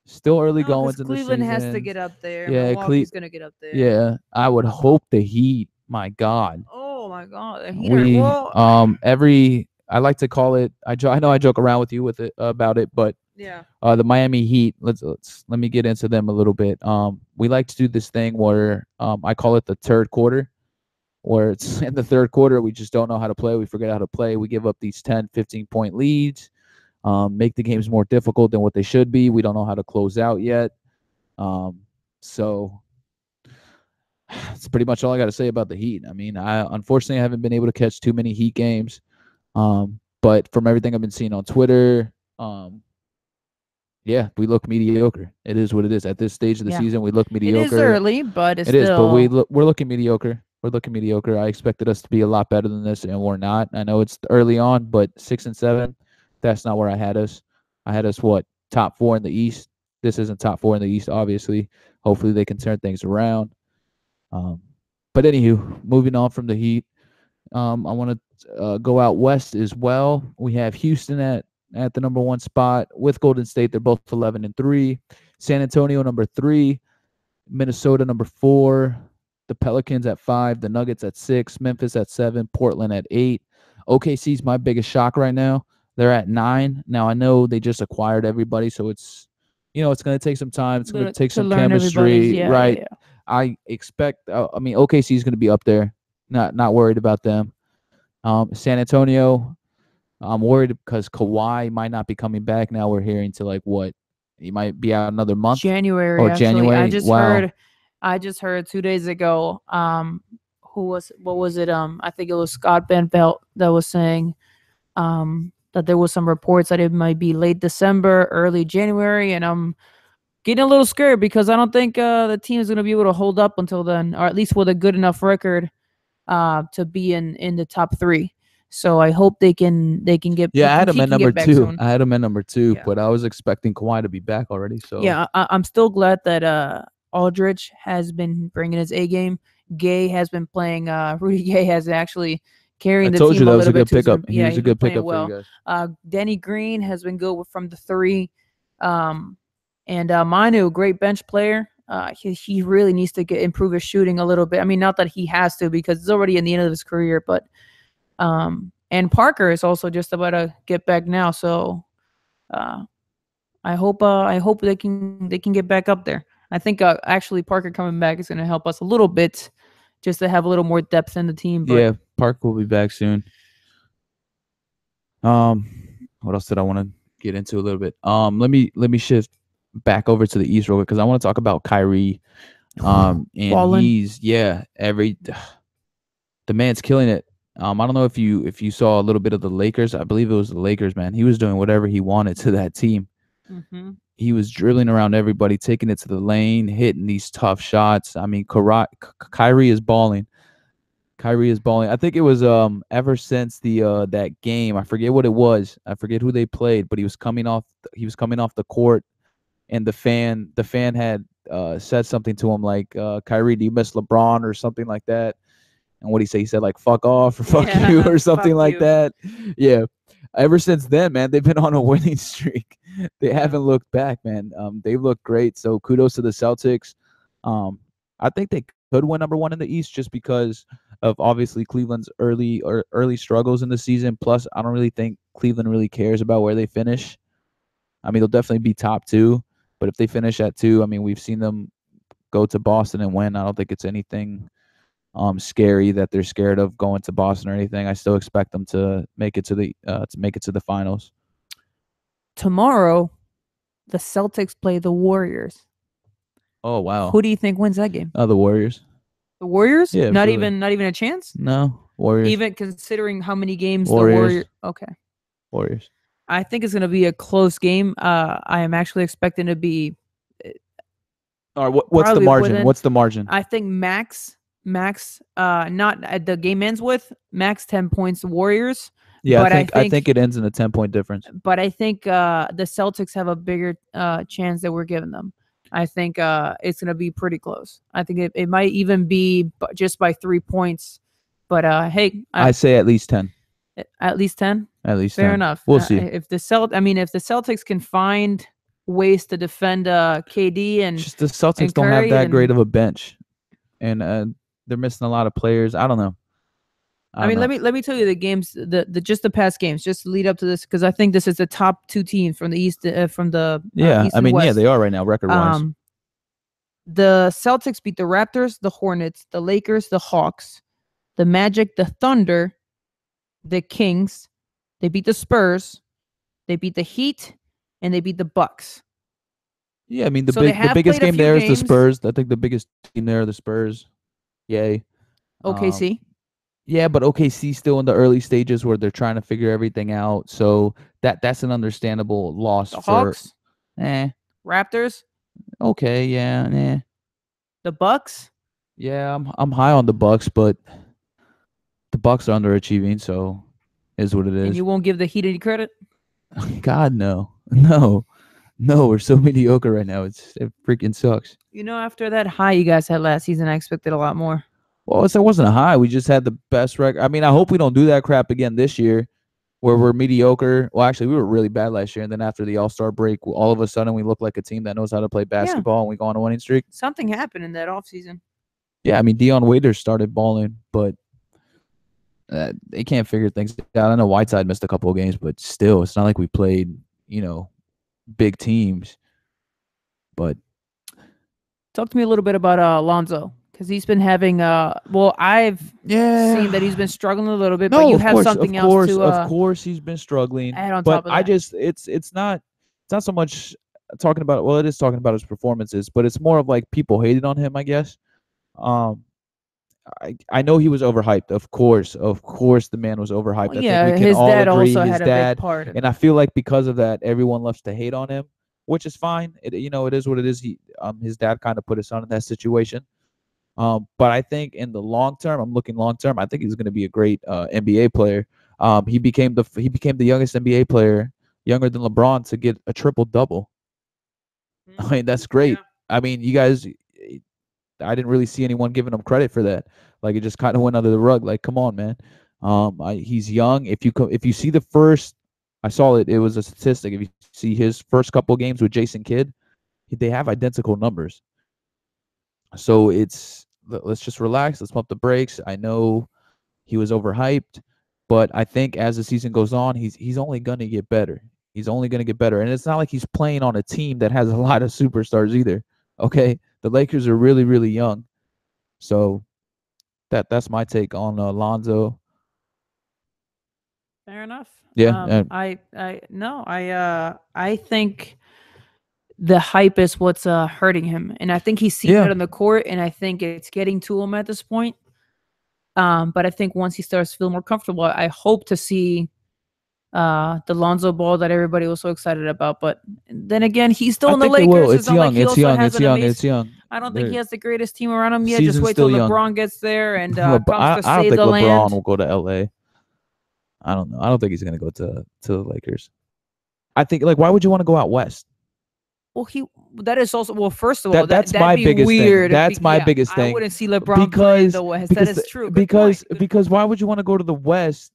still early going in the season. Cleveland has to get up there. Yeah, Milwaukee's gonna get up there. Yeah, I would hope the Heat. My God. Oh my God, the Heat. I like to call it. I know I joke around with you about it, but yeah. The Miami Heat. Let me get into them a little bit. We like to do this thing where I call it the third quarter, where it's in the third quarter we just don't know how to play. We forget how to play. We give up these 10, 15-point leads. Make the games more difficult than what they should be. We don't know how to close out yet. So that's pretty much all I got to say about the Heat. I mean, I unfortunately haven't been able to catch too many Heat games. But from everything I've been seeing on Twitter, yeah, we look mediocre. It is what it is. At this stage of the season, we look mediocre. It is early, but it is. But we're looking mediocre. I expected us to be a lot better than this, and we're not. I know it's early on, but 6 and 7. That's not where I had us. I had us, top 4 in the East. This isn't top 4 in the East, obviously. Hopefully they can turn things around. But anywho, moving on from the Heat, I want to go out west as well. We have Houston at the number 1 spot with Golden State. They're both 11-3. San Antonio number 3. Minnesota number 4. The Pelicans at 5. The Nuggets at 6. Memphis at 7. Portland at 8. OKC's my biggest shock right now. They're at 9. Now, I know they just acquired everybody, so it's going to take some time. It's going to take some chemistry, right? Yeah. I expect, OKC is going to be up there. Not worried about them. San Antonio, I'm worried because Kawhi might not be coming back. Now we're hearing to he might be out another month. January. I just heard 2 days ago. What was it? I think it was Scott Van Pelt that was saying, that there was some reports that it might be late December, early January, and I'm getting a little scared because I don't think the team is going to be able to hold up until then, or at least with a good enough record to be in the top 3. So I hope they can get. Yeah, I had him at number 2. But I was expecting Kawhi to be back already. So yeah, I'm still glad that Aldridge has been bringing his A game. Gay has been playing. Rudy Gay has actually carrying the team a little bit. Pickup. Yeah, he's a good pickup well. for you guys. Denny Green has been good from the 3. And Manu, great bench player. He really needs to improve his shooting a little bit. I mean, not that he has to because it's already in the end of his career, but and Parker is also just about to get back now. So I hope they can get back up there. I think actually Parker coming back is going to help us a little bit, just to have a little more depth in the team. But yeah, Parker will be back soon. What else did I want to get into a little bit? Let me shift back over to the East real quick because I want to talk about Kyrie. And he's the man's killing it. I don't know if you saw a little bit of the Lakers. I believe it was the Lakers, man. He was doing whatever he wanted to that team. Mm-hmm. He was dribbling around everybody, taking it to the lane, hitting these tough shots. I mean, Kyrie is balling. Kyrie is balling. I think it was ever since the that game. I forget what it was. I forget who they played, but he was coming off the court, and the fan had said something to him like, "Kyrie, do you miss LeBron?" or something like that. And what did he say? He said like "fuck off" or "fuck you" or something like that. Yeah. Ever since then, man, they've been on a winning streak. They haven't looked back, man. They've looked great. So kudos to the Celtics. I think they could win number 1 in the East just because of obviously Cleveland's early struggles in the season. Plus, I don't really think Cleveland really cares about where they finish. I mean, they'll definitely be top 2, but if they finish at 2, I mean, we've seen them go to Boston and win. I don't think it's anything scary that they're scared of going to Boston or anything. I still expect them to make it to the finals. Tomorrow, the Celtics play the Warriors. Oh wow! Who do you think wins that game? The Warriors. The Warriors? Yeah, not even a chance. No, Warriors. Even considering how many games Warriors. The Warriors. Okay. Warriors. I think it's going to be a close game. I am actually expecting to be. All right. What's the margin? What's the margin? I think max. Not at the game ends with max 10 points. The Warriors. Yeah, but I think it ends in a 10-point difference. But I think the Celtics have a bigger chance that we're giving them. I think it's going to be pretty close. I think it might even be just by 3 points. But hey, I say at least 10. At least 10. At least fair 10. enough. We'll see. If the Celtics can find ways to defend KD and just the Celtics don't have that great of a bench, and they're missing a lot of players. I don't know. I mean, let me tell you the games, just the past games, just to lead up to this, because I think this is the top 2 teams from the East, from the East and West. Yeah, they are right now, record-wise. The Celtics beat the Raptors, the Hornets, the Lakers, the Hawks, the Magic, the Thunder, the Kings. They beat the Spurs, they beat the Heat, and they beat the Bucks. Yeah, I mean the biggest game there is the Spurs. I think the biggest team there are the Spurs. Yay. OKC. Yeah, but OKC still in the early stages where they're trying to figure everything out. So that's an understandable loss. The Hawks? Raptors? Okay, yeah, The Bucks? Yeah, I'm high on the Bucks, but the Bucks are underachieving, so is what it is. And you won't give the Heat any credit? God, no. No, we're so mediocre right now. It freaking sucks. You know, after that high you guys had last season, I expected a lot more. Well, it wasn't a high. We just had the best record. I mean, I hope we don't do that crap again this year where we're mediocre. Well, actually, we were really bad last year. And then after the All-Star break, all of a sudden we look like a team that knows how to play basketball and we go on a winning streak. Something happened in that offseason. Yeah, I mean, Dion Waiters started balling, but they can't figure things out. I know Whiteside missed a couple of games, but still, it's not like we played, big teams. But talk to me a little bit about Alonzo. Because he's been having, I've seen that he's been struggling a little bit, but you have something else to. Of course, he's been struggling. Add on top of that. It's not so much talking about. Well, it is talking about his performances, but it's more of like people hated on him, I guess. I know he was overhyped. Of course, the man was overhyped. Well, I think we can his all dad agree. Also his had dad, a big part of it. And I feel like because of that, everyone loves to hate on him, which is fine. It is what it is. His dad kind of put his son in that situation. But I think in the long term, I'm looking long term. I think he's going to be a great NBA player. He became the youngest NBA player, younger than LeBron, to get a triple double. I mean, that's great. Yeah. I mean, you guys, I didn't really see anyone giving him credit for that. Like, it just kind of went under the rug. Like, come on, man. He's young. If you see the first, I saw it. It was a statistic. If you see his first couple games with Jason Kidd, they have identical numbers. So let's just relax. Let's pump the brakes. I know he was overhyped, but I think as the season goes on, he's only going to get better. He's only going to get better. And it's not like he's playing on a team that has a lot of superstars either. Okay? The Lakers are really, really young. So that's my take on Lonzo. Fair enough. Yeah. I think the hype is what's hurting him, and I think he's seen it on the court, and I think it's getting to him at this point. But I think once he starts feeling more comfortable, I hope to see the Lonzo Ball that everybody was so excited about. But then again, he's still in the Lakers. It's young. It's young. I don't think he has the greatest team around him yet. Just wait till LeBron gets there and comes to save the land. I don't think LeBron will go to LA. I don't know. I don't think he's going to go to the Lakers. I think, like, why would you want to go out west? Well, that is also, well, first of all, that's my biggest weird. Thing. That's my biggest thing. I wouldn't see LeBron playing the West. That is true. Because why would you want to go to the West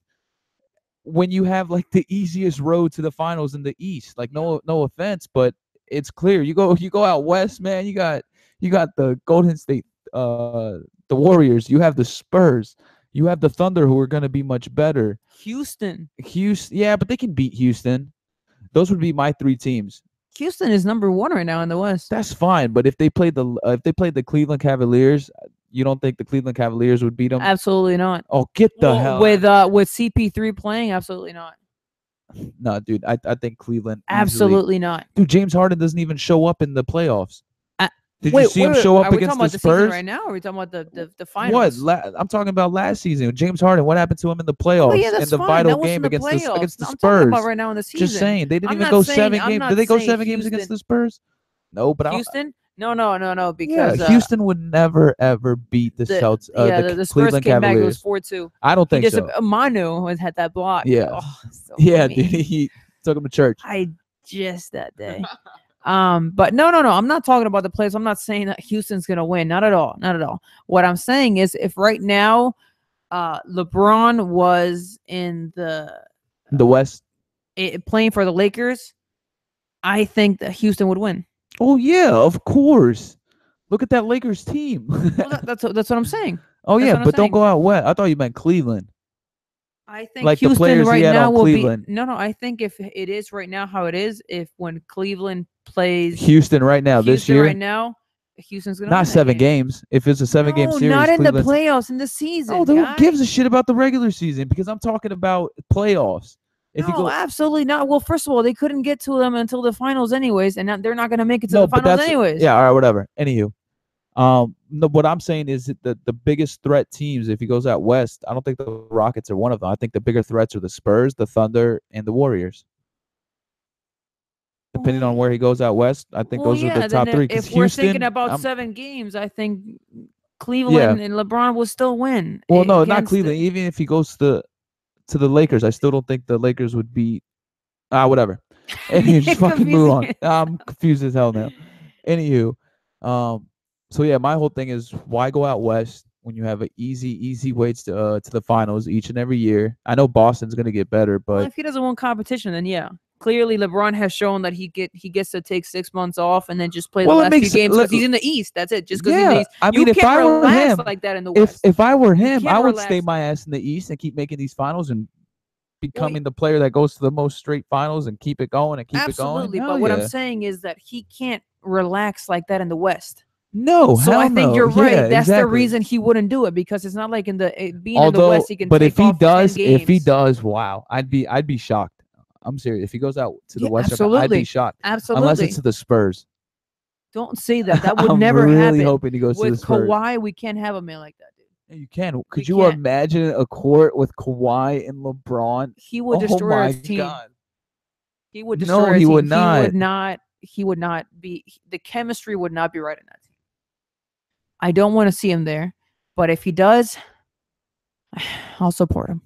when you have like the easiest road to the finals in the East? Like, no offense, but it's clear. You go out west, man. You got the Golden State, the Warriors. You have the Spurs. You have the Thunder, who are going to be much better. Houston, yeah, but they can beat Houston. Those would be my three teams. Houston is number 1 right now in the West. That's fine, but if they played the Cleveland Cavaliers, you don't think the Cleveland Cavaliers would beat them? Absolutely not. Oh, get the hell with CP3 playing, absolutely not. No, dude, I think Cleveland. Absolutely not. Dude, James Harden doesn't even show up in the playoffs. Did you see him show up against the Spurs? Are we talking about the season right now, or are we talking about the finals? What? I'm talking about last season. James Harden. What happened to him in the playoffs? In the vital game against the Spurs? I'm talking about right now in the season. Just saying, they didn't even go 7 games. Did they go 7 games against the Spurs? No, but Houston. No. Because Houston would never ever beat the Celtics. The Spurs Cleveland came Cavaliers. Back. It was 4-2. I don't think so. Manu had that block. Yeah, so yeah. Dude, he took him to church. I just that day. But no. I'm not talking about the plays. I'm not saying that Houston's gonna win. Not at all. What I'm saying is, if right now, LeBron was in the West, playing for the Lakers, I think that Houston would win. Oh yeah, of course. Look at that Lakers team. Well, that's what I'm saying. Oh yeah, but don't go out west. I thought you meant Cleveland. I think like Houston the players right he had now on will Cleveland. be. No. I think if it is right now how it is, if when Cleveland plays Houston right now this year, right now, Houston's gonna not win 7 games. If it's a 7-game series, not in Cleveland's... the playoffs in the season. Oh, who gives a shit about the regular season? Because I'm talking about playoffs. Absolutely not. Well, first of all, they couldn't get to them until the finals, anyways, and they're not going to make it to the finals, anyways. Yeah, all right, whatever. Anywho, what I'm saying is that the biggest threat teams, if he goes out west, I don't think the Rockets are one of them. I think the bigger threats are the Spurs, the Thunder, and the Warriors. Depending on where he goes out west, I think those are the top 3. If we're thinking about 7 games, I think Cleveland and LeBron will still win. Well, no, not Cleveland. Even if he goes to the Lakers, I still don't think the Lakers would beat. Whatever. Anywho, just fucking move on. I'm confused as hell now. Anywho, so yeah, my whole thing is, why go out west when you have an easy ways to the finals each and every year? I know Boston's gonna get better, but if he doesn't win competition, then yeah. Clearly, LeBron has shown that he gets to take 6 months off and then just play the last few games because he's in the East. That's it. Just because he's in the East. I mean, if I were him, like that in the West. If I were him, I would stay my ass in the East and keep making these finals and becoming the player that goes to the most straight finals and keep it going and keep it going. Absolutely, but what I'm saying is that he can't relax like that in the West. No, so I think you're right. That's the reason he wouldn't do it, because it's not like in the in the West he can. But if he does, wow, I'd be shocked. I'm serious. If he goes out to the West, I'd be shocked. Absolutely. Unless it's to the Spurs. Don't say that. That would never happen. I'm really hoping he goes to the Spurs. With Kawhi, we can't have a man like that, dude. Yeah, you can. Could you imagine a court with Kawhi and LeBron? He would destroy his team. God. He would destroy his team. Would not. He would not be. The chemistry would not be right in that team. I don't want to see him there. But if he does, I'll support him.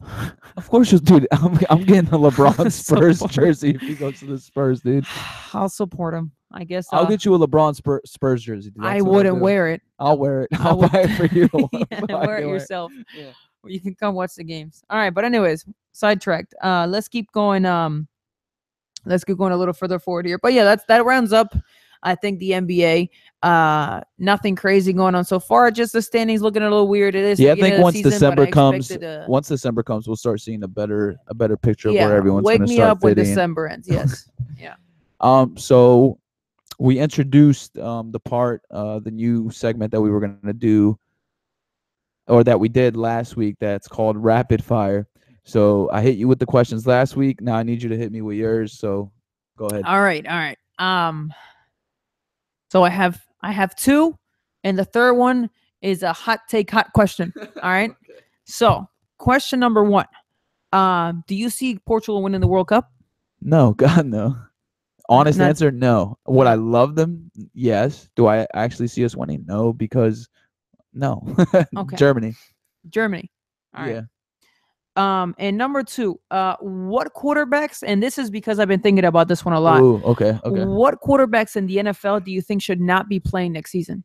Of course, dude. I'm getting a LeBron Spurs jersey if he goes to the Spurs, dude. I'll support him. I guess I'll get you a LeBron Spurs jersey. Dude. I wouldn't wear it. I'll wear it. I'll buy it for you. Wear it yourself. Yeah. You can come watch the games. All right, but anyways, sidetracked. Let's keep going. Let's keep going a little further forward here. But yeah, that rounds up, I think, the NBA. Nothing crazy going on so far. Just the standings looking a little weird. It is. Yeah, I think once December comes, we'll start seeing a better picture of where everyone's going to start. Wake me up when December ends. Yes. Yeah. So we introduced the new segment that we were going to do, or that we did last week. That's called Rapid Fire. So I hit you with the questions last week. Now I need you to hit me with yours. So go ahead. All right. So I have two, and the third one is a hot question. All right. Okay. So question number one. Do you see Portugal winning the World Cup? No, God, no. Honest answer, no. Would I love them? Yes. Do I actually see us winning? No, because no. Okay. Germany. All right. Yeah. And number two, what quarterbacks, and this is because I've been thinking about this one a lot. Ooh, okay. What quarterbacks in the NFL do you think should not be playing next season?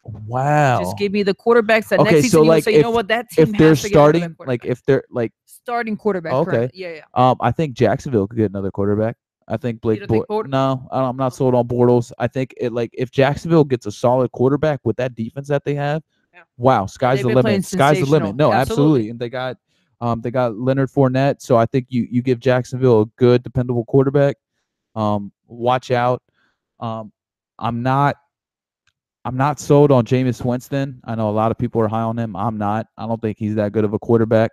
Wow. Just give me the quarterbacks that next season. So you know what, that team if they're starting, like if they're like starting quarterback. Okay. Correct. Yeah. I think Jacksonville could get another quarterback. I think Blake Bortles. No, I'm not sold on Bortles. I think if Jacksonville gets a solid quarterback with that defense that they have, wow, sky's the limit. Sky's the limit. No, absolutely. And they got Leonard Fournette. So I think you give Jacksonville a good, dependable quarterback. Watch out. I'm not sold on Jameis Winston. I know a lot of people are high on him. I'm not. I don't think he's that good of a quarterback.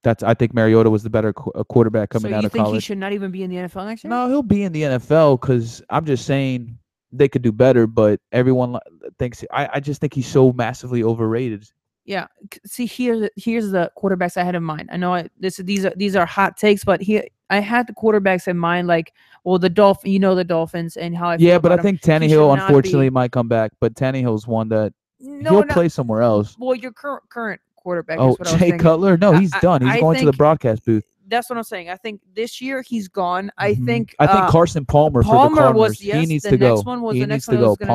I think Mariota was the better quarterback coming out of college. So you think he should not even be in the NFL next year? No, he'll be in the NFL because I'm just saying they could do better, but everyone thinks I just think he's so massively overrated. Yeah. See, here's the quarterbacks I had in mind. I know these are hot takes, but I had the quarterbacks in mind, like, well, the Dolphins and how I feel but I think Tannehill unfortunately might come back, but Tannehill's one that he'll play somewhere else. Well, your current quarterback. Oh, Jay Cutler? No, he's done. He's going to the broadcast booth. That's what I'm saying. I think this year he's gone. I think Carson Palmer for the Cardinals. He needs to go. The next one was going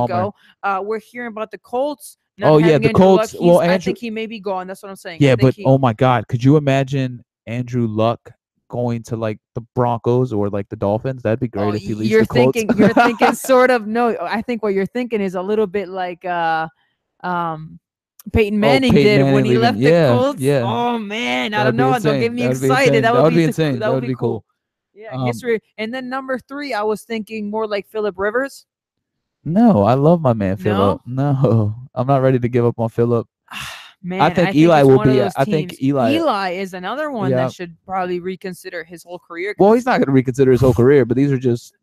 to go. We're hearing about the Colts. The Colts. Well, I think he may be gone. That's what I'm saying. Yeah, but oh my God, could you imagine Andrew Luck going to like the Broncos or like the Dolphins? That'd be great if he leaves the Colts. You're thinking sort of. No, I think what you're thinking is a little bit like Peyton Manning did when he left the Colts. Yeah. Oh man, I don't know. Don't get me excited. That would be insane. That would be cool. Yeah, history. And then number 3, I was thinking more like Phillip Rivers. No, I love my man Phillip. No, I'm not ready to give up on Phillip. Man, I think Eli will be. I think Eli is another one that should probably reconsider his whole career. Well, he's not going to reconsider his whole career, but these are just,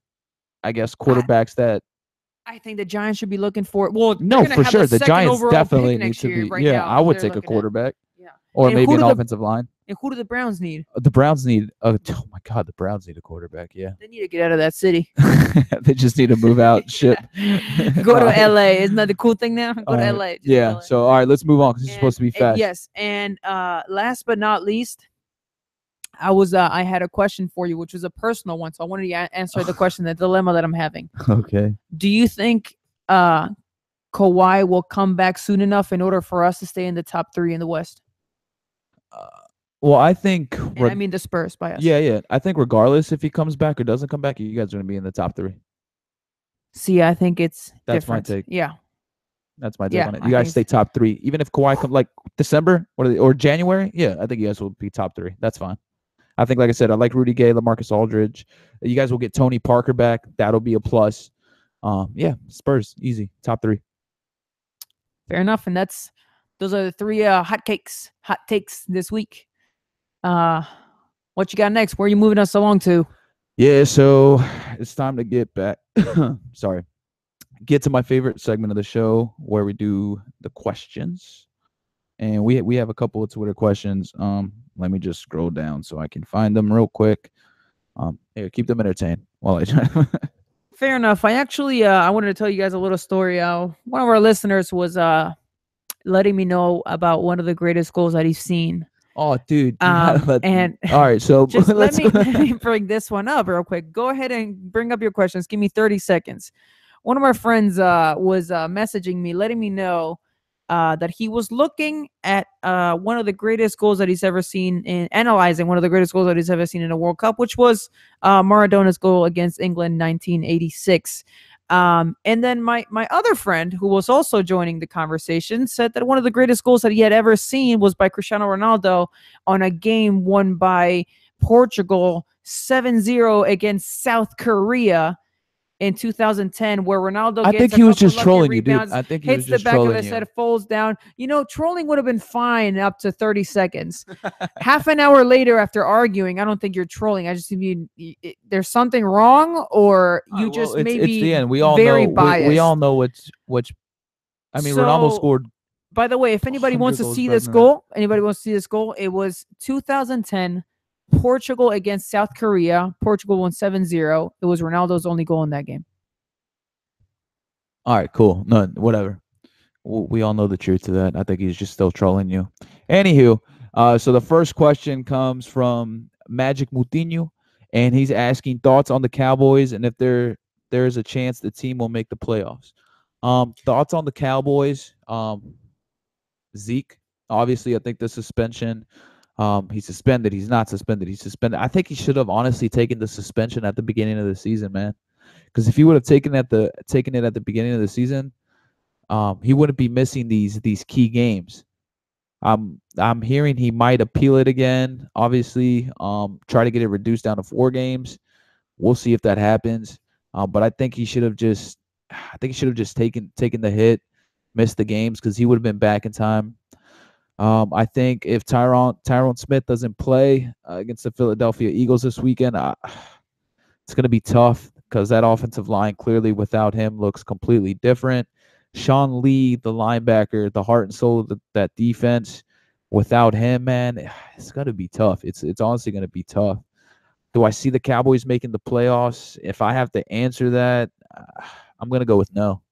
I guess, quarterbacks that. I think the Giants should be looking for. Well, no, for sure, the Giants definitely need to be. Right I would take a quarterback. Or maybe an offensive line. And who do the Browns need? The Browns need. Oh my God, the Browns need a quarterback. Yeah. They need to get out of that city. They just need to move out. Ship. Go to LA. Isn't that the cool thing now? Go to LA. Yeah. LA. So all right, let's move on because it's supposed to be fast. Yes, and last but not least, I had a question for you, which was a personal one. So I wanted to answer the question, the dilemma that I'm having. Okay. Do you think Kawhi will come back soon enough in order for us to stay in the top 3 in the West? Well, I think. I mean the Spurs by us. Yeah. I think regardless if he comes back or doesn't come back, you guys are going to be in the top 3. See, I think it's That's different. my take. Yeah. That's my take on it. You guys stay top 3. Even if Kawhi comes like December or January, I think you guys will be top 3. That's fine. I think, like I said, I like Rudy Gay, LaMarcus Aldridge. You guys will get Tony Parker back. That'll be a plus. Spurs, easy. Top 3. Fair enough. And those are the 3 hot takes this week. What you got next? Where are you moving us along to? Yeah, so it's time to get back. Sorry. Get to my favorite segment of the show where we do the questions. And we have a couple of Twitter questions. Let me just scroll down so I can find them real quick. Here, keep them entertained while I try. Fair enough. I actually I wanted to tell you guys a little story. One of our listeners was letting me know about one of the greatest goals that he's seen. Oh, dude. And all right, so just let me bring this one up real quick. Go ahead and bring up your questions. Give me 30 seconds. One of my friends was messaging me, letting me know that he was looking at one of the greatest goals that he's ever seen, analyzing one of the greatest goals that he's ever seen in a World Cup, which was Maradona's goal against England 1986. And then my other friend, who was also joining the conversation, said that one of the greatest goals that he had ever seen was by Cristiano Ronaldo on a game won by Portugal 7-0 against South Korea in 2010, where Ronaldo I think he was just trolling you, dude. I think he was just trolling you. Hits the back of his head, falls down. Trolling would have been fine up to 30 seconds. Half an hour later, after arguing, I don't think you're trolling. I just mean there's something wrong, or you just maybe it's the end. We all very know, biased. We all know which. I mean, Ronaldo scored. By the way, if anybody wants to see this goal, it was 2010. Portugal against South Korea. Portugal won 7-0. It was Ronaldo's only goal in that game. All right, cool. No, whatever. We all know the truth to that. I think he's just still trolling you. Anywho, so the first question comes from Magic Moutinho, and he's asking thoughts on the Cowboys and if there is a chance the team will make the playoffs. Thoughts on the Cowboys? Zeke, obviously, I think the suspension. He's suspended. He's not suspended. He's suspended. I think he should have honestly taken the suspension at the beginning of the season, man. Because if he would have taken it at the beginning of the season, he wouldn't be missing these key games. I'm hearing he might appeal it again. Obviously, try to get it reduced down to 4 games. We'll see if that happens. But I think he should have just taken the hit, missed the games, because he would have been back in time. I think if Tyron Smith doesn't play against the Philadelphia Eagles this weekend, it's going to be tough because that offensive line clearly without him looks completely different. Sean Lee, the linebacker, the heart and soul of that defense, without him, man, it's going to be tough. It's honestly going to be tough. Do I see the Cowboys making the playoffs? If I have to answer that, I'm going to go with no.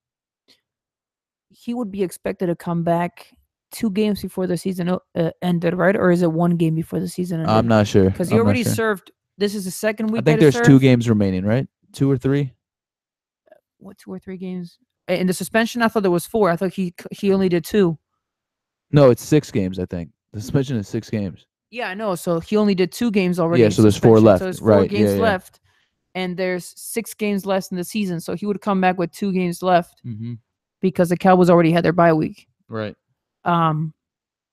He would be expected to come back 2 games before the season ended, right? Or is it 1 game before the season ended? I'm not sure. Because he already served. This is the second week. I think there's 2 games remaining, right? 2 or 3? What, 2 or 3 games? In the suspension, I thought there was 4. I thought he only did 2. No, it's 6 games, I think. The suspension is 6 games. Yeah, I know. So he only did 2 games already. Yeah, so there's 4 left. So there's 4 games left. And there's 6 games left in the season. So he would come back with 2 games left because the Cowboys already had their bye week. Right.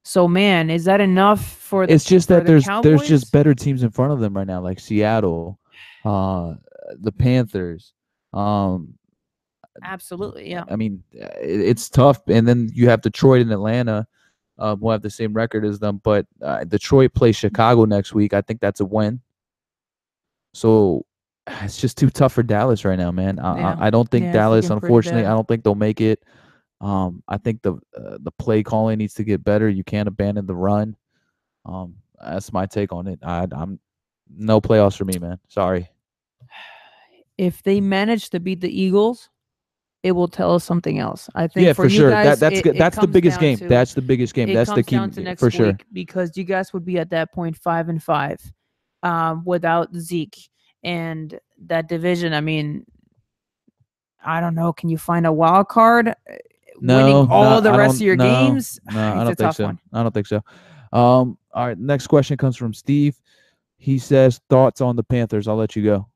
So man, is that enough for the? It's just that there's just better teams in front of them right now, like Seattle, the Panthers. Absolutely, yeah. I mean, it's tough, and then you have Detroit and Atlanta, who have the same record as them. But Detroit plays Chicago next week. I think that's a win. So it's just too tough for Dallas right now, man. I don't think Dallas, unfortunately, I don't think they'll make it. I think the play calling needs to get better. You can't abandon the run. That's my take on it. I'm no playoffs for me, man. Sorry. If they manage to beat the Eagles, it will tell us something else. I think for sure. Guys, that's the biggest game. That's the biggest game. That's the key for sure. Because you guys would be at that point 5-5, without Zeke and that division. I mean, I don't know. Can you find a wild card? Winning all the rest of your games? No, I don't think so. I don't think so. All right, next question comes from Steve. He says, thoughts on the Panthers. I'll let you go.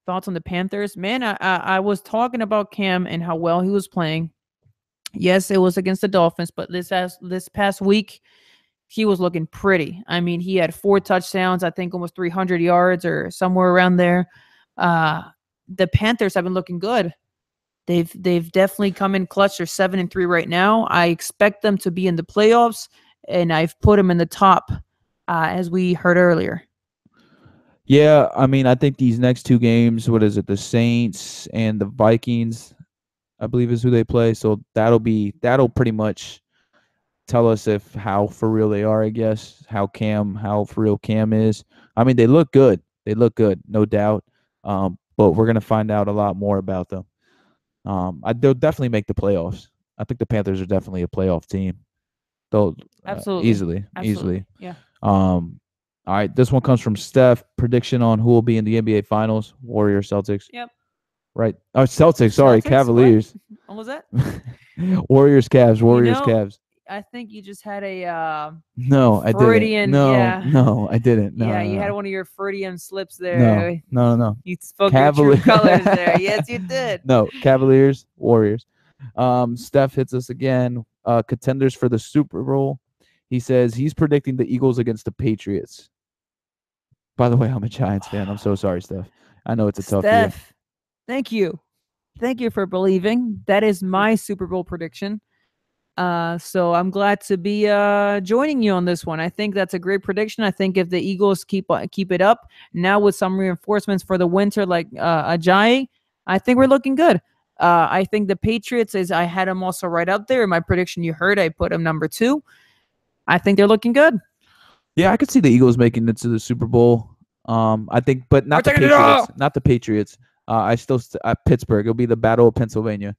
Thoughts on the Panthers? Man, I was talking about Cam and how well he was playing. Yes, it was against the Dolphins, but this past week, he was looking pretty. I mean, he had 4 touchdowns, I think almost 300 yards or somewhere around there. The Panthers have been looking good. They've definitely come in clutch. They're 7-3 right now. I expect them to be in the playoffs, and I've put them in the top, as we heard earlier. Yeah, I mean, I think these next 2 games, what is it, the Saints and the Vikings, I believe is who they play. So that'll pretty much tell us how for real they are, I guess, how for real Cam is. I mean, they look good. They look good, no doubt. But we're going to find out a lot more about them. They'll definitely make the playoffs. I think the Panthers are definitely a playoff team. Though Absolutely. easily. Yeah. All right, this one comes from Steph. Prediction on who will be in the NBA Finals: Warriors, Celtics. Yep. Right. Oh, Celtics. Sorry, Cavaliers. What was that? Warriors, Cavs. Warriors, Cavs. I think you just had a no, I Freudian, didn't. No, yeah. no, I didn't. No, yeah, no, you no. had one of your Freudian slips there. No. You spoke your true colors there. Yes, you did. No, Cavaliers, Warriors. Steph hits us again. Contenders for the Super Bowl. He says he's predicting the Eagles against the Patriots. By the way, I'm a Giants fan. I'm so sorry, Steph. I know it's a tough year. Steph, thank you. Thank you for believing. That is my Super Bowl prediction. So I'm glad to be joining you on this one. I think that's a great prediction. I think if the Eagles keep it up now with some reinforcements for the winter, like Ajayi, I think we're looking good. I think the Patriots I had them also right up there. In my prediction, you heard I put them number 2. I think they're looking good. Yeah, I could see the Eagles making it to the Super Bowl. I think, but not the Patriots. Not the Patriots. Pittsburgh. It'll be the Battle of Pennsylvania.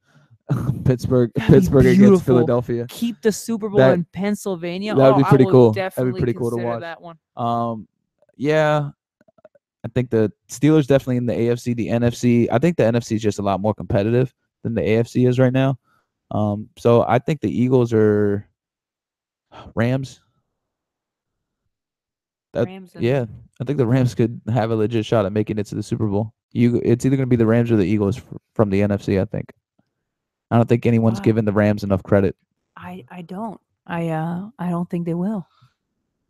Pittsburgh against Philadelphia. Keep the Super Bowl in Pennsylvania. That would be pretty cool. That'd be pretty cool to watch. That one. Yeah, I think the Steelers definitely in the AFC. The NFC, I think the NFC is just a lot more competitive than the AFC is right now. So I think the Eagles are Rams. Yeah, I think the Rams could have a legit shot at making it to the Super Bowl. It's either going to be the Rams or the Eagles from the NFC. I think. I don't think anyone's given the Rams enough credit. I don't. I don't think they will.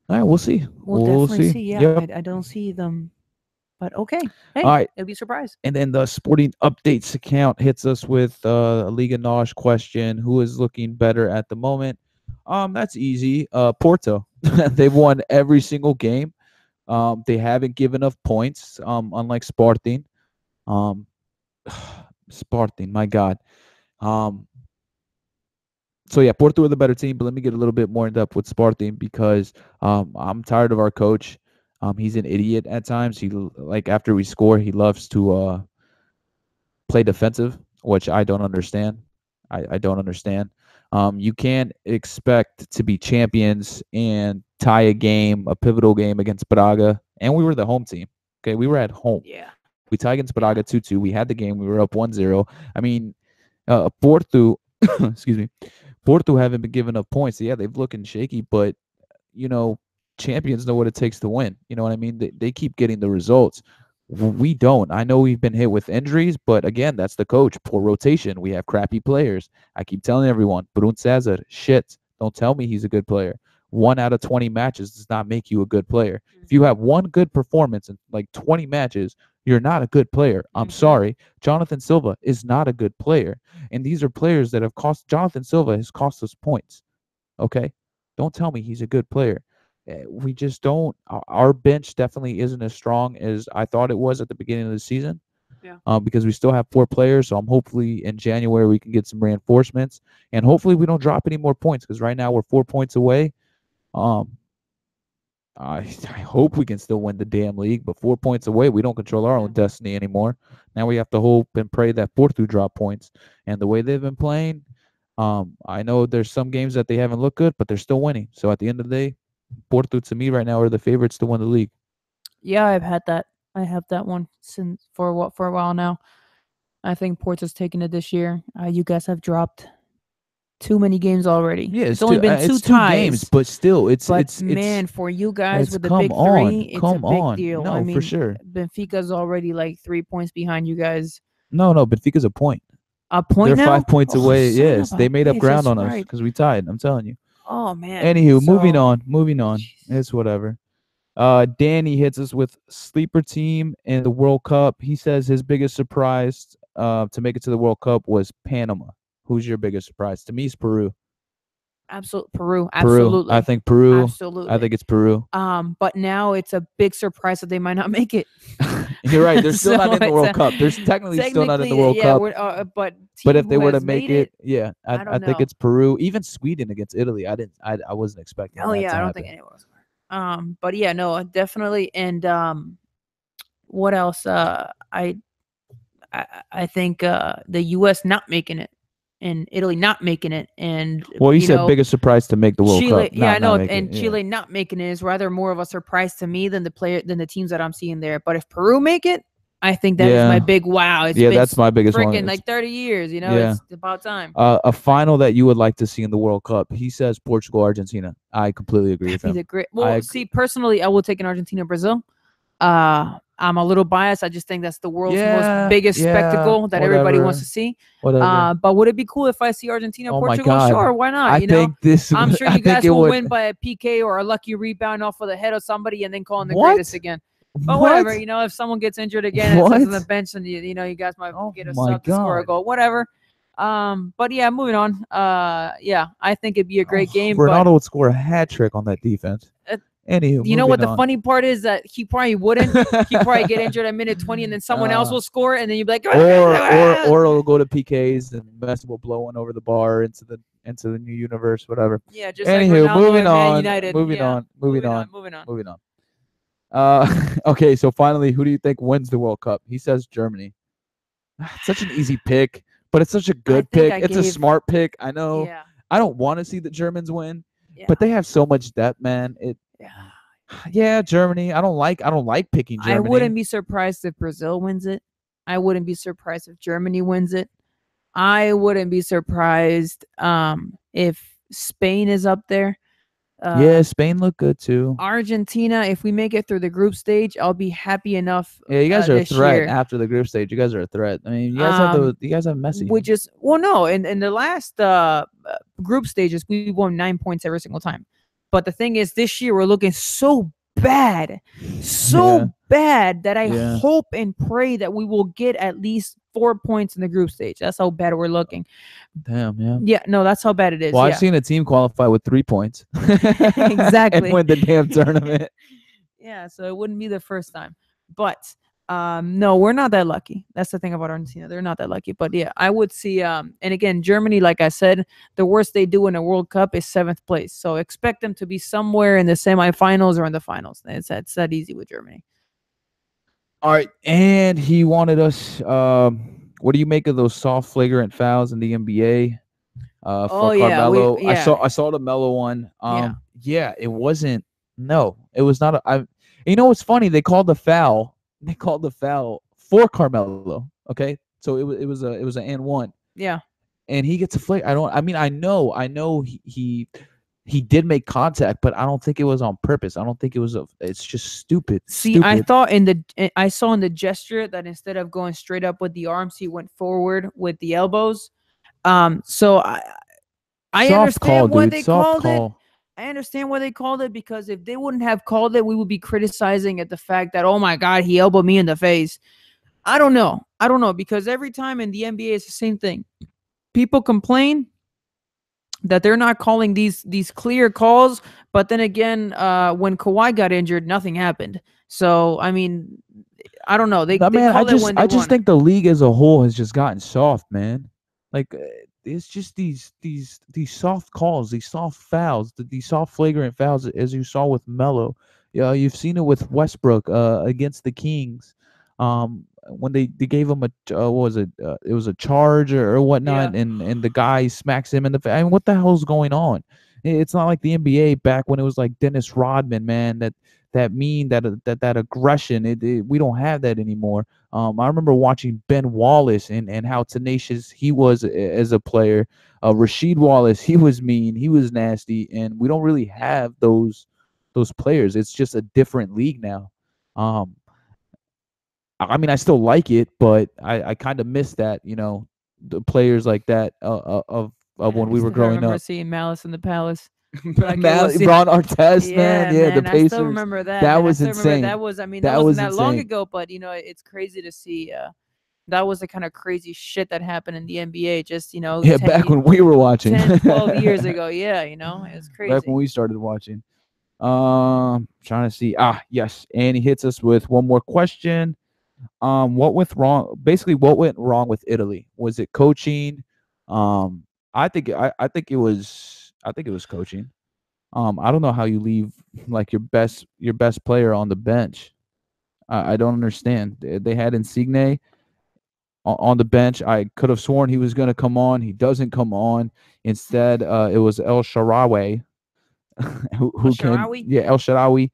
All right, we'll see. We'll definitely see. Yeah, yep. I don't see them. But okay. Hey, all right. It'll be a surprise. And then the Sporting Updates account hits us with a Liga NOS question. Who is looking better at the moment? That's easy. Porto. They've won every single game. They haven't given up points, unlike Sporting. Sporting, my God. So yeah, Porto are the better team, but let me get a little bit more in depth with Sporting because I'm tired of our coach. He's an idiot at times. After we score, he loves to play defensive, which I don't understand. I don't understand. You can't expect to be champions and tie a pivotal game against Braga, and we were the home team. Okay, we were at home. Yeah. We tied against Braga 2-2. We had the game. We were up 1-0. I mean, Porto, excuse me, Porto haven't been giving up points. Yeah, they've looking shaky, but champions know what it takes to win. You know what I mean? They keep getting the results. We don't. I know we've been hit with injuries, but again, that's the coach. Poor rotation. We have crappy players. I keep telling everyone, Brun Cesar, shit. Don't tell me he's a good player. 1 out of 20 matches does not make you a good player. If you have one good performance in like 20 matches, you're not a good player. I'm sorry. Jonathan Silva is not a good player. And these are players that have cost. Jonathan Silva has cost us points. Okay? Don't tell me he's a good player. We just don't. Our bench definitely isn't as strong as I thought it was at the beginning of the season. Yeah. Because we still have 4 players. So I'm hopefully in January we can get some reinforcements. And hopefully we don't drop any more points because right now we're 4 points away. I hope we can still win the damn league, but 4 points away, we don't control our own destiny anymore. Now we have to hope and pray that Porto drop points. And the way they've been playing, I know there's some games that they haven't looked good, but they're still winning. So at the end of the day, Porto to me right now are the favorites to win the league. Yeah, I've had that. I have that one for a while now. I think Porto's taking it this year. You guys have dropped too many games already. Yeah, it's only been 2 ties. Games, but still, it's for you guys with the big 3, it's a big deal. No, I mean, for sure. Benfica's already like 3 points behind you guys. No, Benfica's a point. A point They're now? 5 points away. Yes, they made up ground on us right. because we tied. I'm telling you. Oh man. Anywho, moving on. It's whatever. Danny hits us with sleeper team in the World Cup. He says his biggest surprise to make it to the World Cup was Panama. Who's your biggest surprise? To me, it's Peru. Peru. Absolutely. I think Peru. Absolutely. I think it's Peru. But now it's a big surprise that they might not make it. You're right. They're still not in the World Cup. They're technically still not in the World Cup. But if they were to make it, yeah, I think know. it's Peru. Even Sweden against Italy. I wasn't expecting. Oh yeah, I don't think anyone was. But yeah, no, definitely. And what else? I think the U.S. not making it. and Italy not making it. And well, you said biggest surprise to make the World Chile, Cup. yeah, I know, and Chile not making it is rather more of a surprise to me than the teams that I'm seeing there. But if Peru make it, I think that is my big wow. It's been that's my biggest one. Like 30 years, it's about time. A final that you would like to see in the World Cup. He says Portugal, Argentina. I completely agree with him. Well, see, personally, I will take an Argentina, Brazil. I'm a little biased. I just think that's the world's most biggest spectacle that everybody wants to see. But would it be cool if I see Argentina, Portugal? Sure, why not? I'm sure you guys will win by a PK or a lucky rebound off of the head of somebody and then call in the greatest again. But whatever, if someone gets injured again and sits on the bench and you guys might get a sub to score a goal, whatever. But yeah, moving on. I think it'd be a great game. Ronaldo would score a hat trick on that defense. Anywho, you know what the funny part is that he probably wouldn't. He'd probably get injured at minute 20, and then someone else will score, and then you'd be like, or it'll go to PKs and Messi will blow one over the bar into the new universe, whatever. Yeah, just anywho, like moving on. Okay, so finally, who do you think wins the World Cup? He says Germany. It's such an easy pick, but it's such a good pick. It's a smart pick. I know. Yeah. I don't want to see the Germans win, but they have so much depth, man. Yeah, Germany. I don't like picking Germany. I wouldn't be surprised if Brazil wins it. I wouldn't be surprised if Germany wins it. I wouldn't be surprised if Spain is up there. Spain look good too. Argentina, if we make it through the group stage, I'll be happy enough. Yeah, you guys are a threat after the group stage. You guys are a threat. I mean, you guys have Messi. No, in the last group stages, we won 9 points every single time. But the thing is, this year we're looking so bad that I hope and pray that we will get at least 4 points in the group stage. That's how bad we're looking. Damn, yeah. Yeah, no, that's how bad it is. Well, I've seen a team qualify with 3 points. Exactly. And win the damn tournament. Yeah, so it wouldn't be the first time. But no, we're not that lucky. That's the thing about Argentina. They're not that lucky. But yeah, I would see and again, Germany, like I said, the worst they do in a World Cup is 7th place. So expect them to be somewhere in the semifinals or in the finals. It's that easy with Germany. All right, and he wanted us. What do you make of those soft, flagrant fouls in the NBA? For Carmelo, I saw the Melo one. It wasn't. No, it was not. You know what's funny? They called the foul. They called the foul for Carmelo. Okay, so it was an and one. Yeah, and he gets a flag. I know he did make contact, but I don't think it was on purpose. I don't think it was it's just stupid. See, stupid. I saw in the gesture that instead of going straight up with the arms, he went forward with the elbows. So I understand why they called it. I understand why they called it, because if they wouldn't have called it, we would be criticizing at the fact that, oh my God, he elbowed me in the face. I don't know, because every time in the NBA it's the same thing. People complain that they're not calling these clear calls, but then again, when Kawhi got injured, nothing happened. So I mean, I don't know. I just think the league as a whole has just gotten soft, man. Like it's just these soft calls, these soft fouls, these soft flagrant fouls, as you saw with Melo. Yeah, you've seen it with Westbrook against the Kings. When they gave him it was a charge or whatnot, and the guy smacks him in the face. I mean, what the hell's going on? It's not like the NBA back when it was like Dennis Rodman, man. That aggression. We don't have that anymore. I remember watching Ben Wallace and how tenacious he was as a player. Rasheed Wallace, he was mean, he was nasty, and we don't really have those players. It's just a different league now. I mean, I still like it, but I kind of miss that, the players like that of when we were growing up. I remember seeing Malice in the Palace. Ron Artest, man. The Pacers. I still remember that. That was insane. That wasn't that long ago, but it's crazy to see. That was the kind of crazy shit that happened in the NBA. Just back when we were watching, 10, 12 years ago. Yeah, it was crazy. Back when we started watching. Trying to see. Yes, and he hits us with one more question. What went wrong? Basically, what went wrong with Italy? Was it coaching? I think it was coaching. I don't know how you leave like your best player on the bench. I don't understand. They had Insigne. on the bench. I could have sworn he was going to come on. He doesn't come on. Instead, it was El Shaarawy who came. Yeah, El Shaarawy,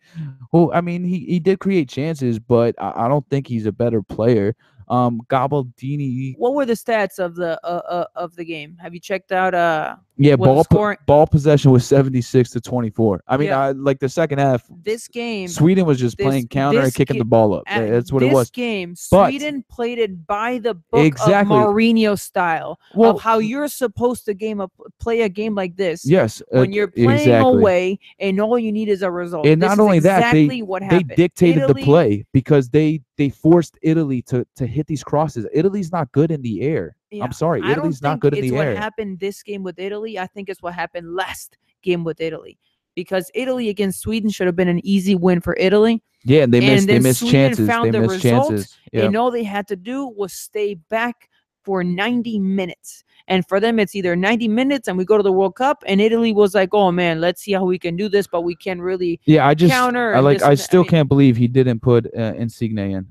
who, I mean, he did create chances, but I don't think he's a better player. Gabaldini. What were the stats of the game? Have you checked out? Yeah, ball possession was 76-24. I mean, like the second half. This game, Sweden was just playing counter and kicking the ball up. That's what it was. This game, Sweden played it by the book of Mourinho style, of how you're supposed to play a game like this. Yes, when you're playing away, and all you need is a result. And not only that, what happened. They dictated the play because they forced Italy to hit these crosses. Italy's not good in the air. Yeah. I'm sorry, Italy's not good in the air. What happened this game with Italy, I think it's what happened last game with Italy, because Italy against Sweden should have been an easy win for Italy. Yeah, and they missed chances. Found they missed chances. Yep. And all they had to do was stay back for 90 minutes. And for them, it's either 90 minutes and we go to the World Cup. And Italy was like, "Oh man, let's see how we can do this, but we can't really counter." I still can't believe he didn't put Insigne in.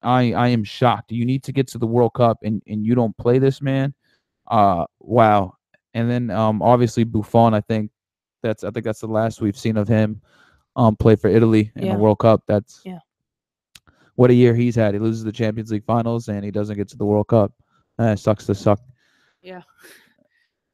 I am shocked. You need to get to the World Cup and you don't play this man. Wow. And then obviously Buffon, I think that's the last we've seen of him play for Italy in the World Cup. That's what a year he's had. He loses the Champions League finals and he doesn't get to the World Cup. Sucks to suck. Yeah.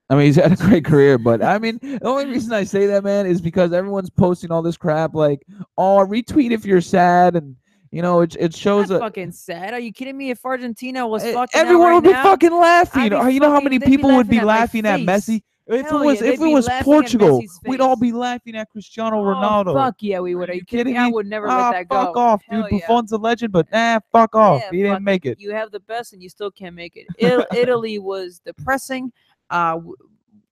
I mean, he's had a great career, but I mean, the only reason I say that, man, is because everyone's posting all this crap like, "Oh, retweet if you're sad," and you know, it shows a fucking sad. Are you kidding me? If Argentina was fucking, everyone would be now, fucking laughing. You know how many people would be laughing at Messi? If it was Portugal, we'd all be laughing at Cristiano Ronaldo. Fuck yeah, we would. Are you kidding me? I would never let that go. Fuck off, dude. Buffon's a legend, but fuck off. He didn't make it. You have the best, and you still can't make it. Italy was depressing.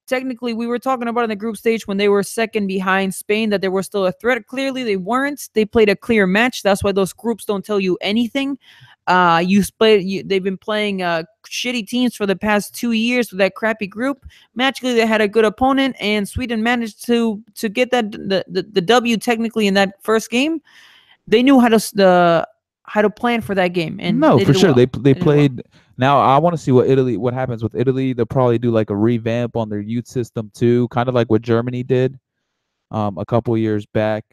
Technically, we were talking about in the group stage when they were second behind Spain that there was still a threat. Clearly, they weren't. They played a clear match. That's why those groups don't tell you anything. They've been playing shitty teams for the past 2 years with that crappy group. Magically, they had a good opponent, and Sweden managed to get the W technically in that first game. They knew how to plan for that game, and no, for sure they played. Now I want to see what happens with Italy. They'll probably do like a revamp on their youth system too, kind of like what Germany did a couple years back.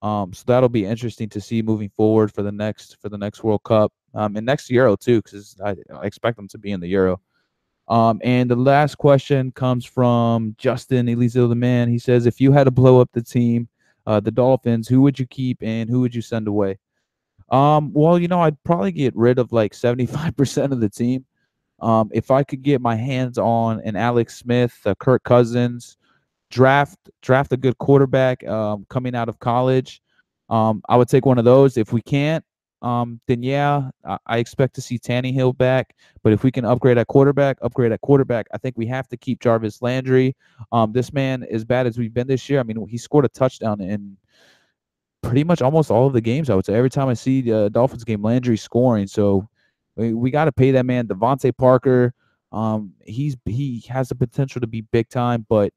So that'll be interesting to see moving forward for the next World Cup and next Euro too, because I expect them to be in the Euro. And the last question comes from Justin Elizio, the man. He says, if you had to blow up the team, the Dolphins, who would you keep and who would you send away? Well, you know, I'd probably get rid of like 75% of the team. If I could get my hands on an Alex Smith, Kirk Cousins, draft a good quarterback coming out of college, I would take one of those. If we can't, then yeah, I expect to see Tannehill back. But if we can upgrade at quarterback. I think we have to keep Jarvis Landry. This man, as bad as we've been this year, I mean, he scored a touchdown in pretty much almost all of the games, I would say. Every time I see the Dolphins game, Landry scoring. So we got to pay that man. Devontae Parker, he has the potential to be big time, but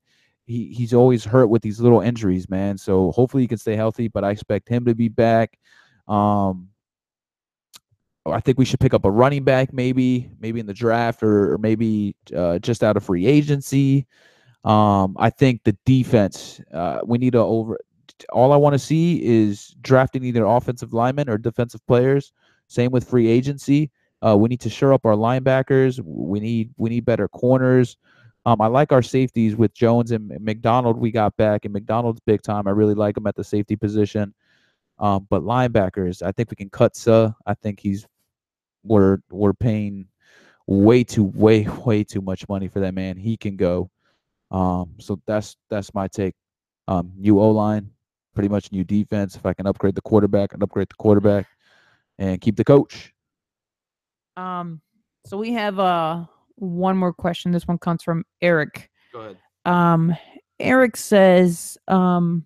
he's always hurt with these little injuries, man. So hopefully he can stay healthy, but I expect him to be back. I think we should pick up a running back maybe in the draft or maybe just out of free agency. I think the defense, we need to all I want to see is drafting either offensive linemen or defensive players. Same with free agency. We need to shore up our linebackers. We need better corners. I like our safeties with Jones and McDonald. We got back, and McDonald's big time. I really like him at the safety position. But linebackers, I think we can cut Suh. I think we're paying way too much money for that man. He can go. So that's my take. New O-line, pretty much new defense. If I can upgrade the quarterback, I'd upgrade the quarterback and keep the coach. So we have one more question. This one comes from Eric. Go ahead. Eric says, and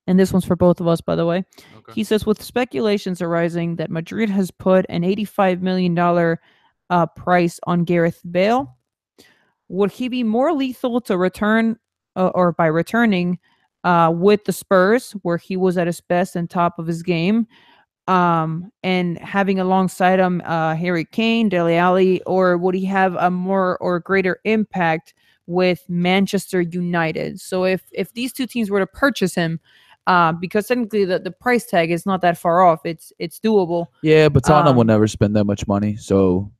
this one's for both of us, by the way. Okay. He says, with speculations arising that Madrid has put an $85 million price on Gareth Bale, would he be more lethal to return or by returning with the Spurs, where he was at his best and top of his game, and having alongside him Harry Kane, Dele Alli, or would he have a more or greater impact with Manchester United? So if these two teams were to purchase him, because technically the price tag is not that far off, it's doable. Yeah, but Tottenham would never spend that much money, so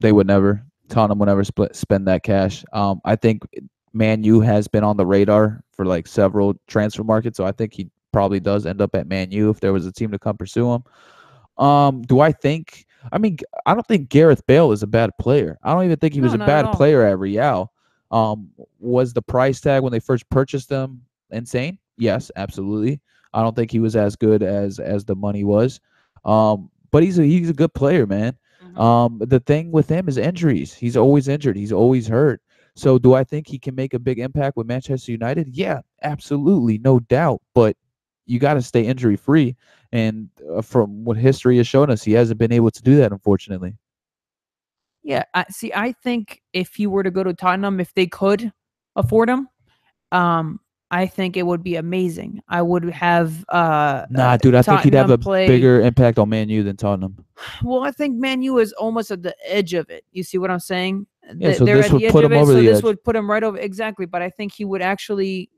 they would never. Tottenham would never spend that cash. I think Man U has been on the radar for like several transfer markets, so I think he probably does end up at Man U if there was a team to come pursue him. Do I think? I mean, I don't think Gareth Bale is a bad player. I don't even think he was a bad player at Real. Was the price tag when they first purchased him insane? Yes, absolutely. I don't think he was as good as the money was. But he's a good player, man. The thing with him is injuries. He's always injured. He's always hurt. So do I think he can make a big impact with Manchester United? Yeah, absolutely, no doubt. But you got to stay injury free. And from what history has shown us, he hasn't been able to do that, unfortunately. Yeah, I think if he were to go to Tottenham, if they could afford him, I think it would be amazing. I would have nah, dude, I think he'd have a bigger impact on Man U than Tottenham. Well, I think Man U is almost at the edge of it. You see what I'm saying? Yeah, so this would put him over the edge. This would put him right over, exactly. But I think he would actually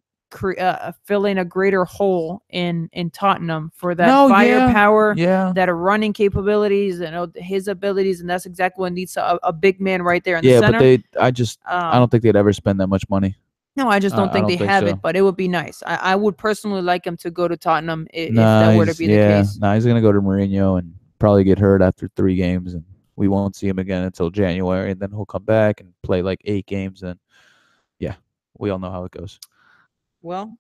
fill in a greater hole in Tottenham for that firepower, that are running capabilities, and his abilities, and that's exactly what needs a big man right there in the center. Yeah, but I don't think they'd ever spend that much money. No, I just don't think they have it, but it would be nice. I would personally like him to go to Tottenham if that were to be the case. Nah, he's going to go to Mourinho and probably get hurt after 3 games, and we won't see him again until January, and then he'll come back and play like 8 games, and yeah, we all know how it goes. Well,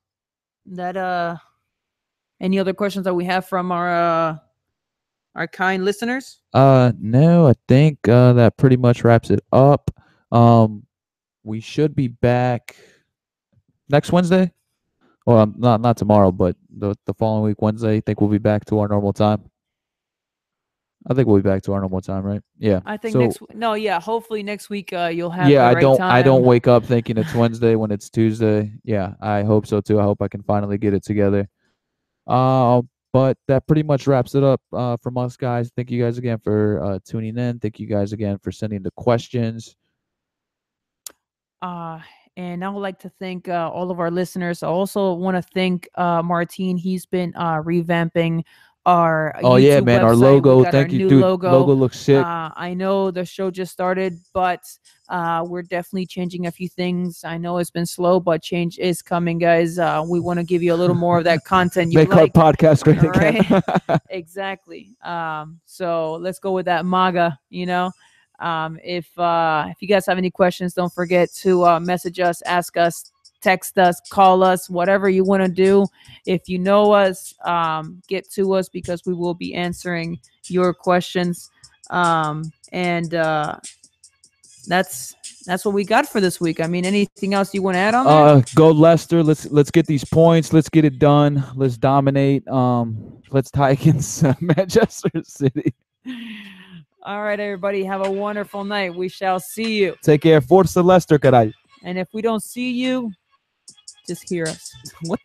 any other questions that we have from our kind listeners? No, I think that pretty much wraps it up. We should be back next Wednesday. Well, not tomorrow, but the following week, Wednesday. I think we'll be back to our normal time. I think we'll be back to our normal time, right? Yeah. I think hopefully next week you'll have I don't wake up thinking it's Wednesday when it's Tuesday. Yeah, I hope so too. I hope I can finally get it together. But that pretty much wraps it up from us, guys. Thank you guys again for tuning in. Thank you guys again for sending the questions. And I would like to thank all of our listeners. I also want to thank Martin. He's been revamping our YouTube website. Our logo. Thank you, dude. Logo looks sick. I know the show just started, but we're definitely changing a few things. I know it's been slow, but change is coming, guys. We want to give you a little more of that content. Make our podcast great again. Exactly. So let's go with that MAGA. If you guys have any questions, don't forget to message us, ask us, text us, call us, whatever you want to do. If you know us, get to us, because we will be answering your questions. And that's what we got for this week. I mean, anything else you want to add on that? Go Leicester. Let's get these points. Let's get it done. Let's dominate. Let's tie against Manchester City. All right, everybody. Have a wonderful night. We shall see you. Take care. Forza Leicester, caray. And if we don't see you, just hear us. What?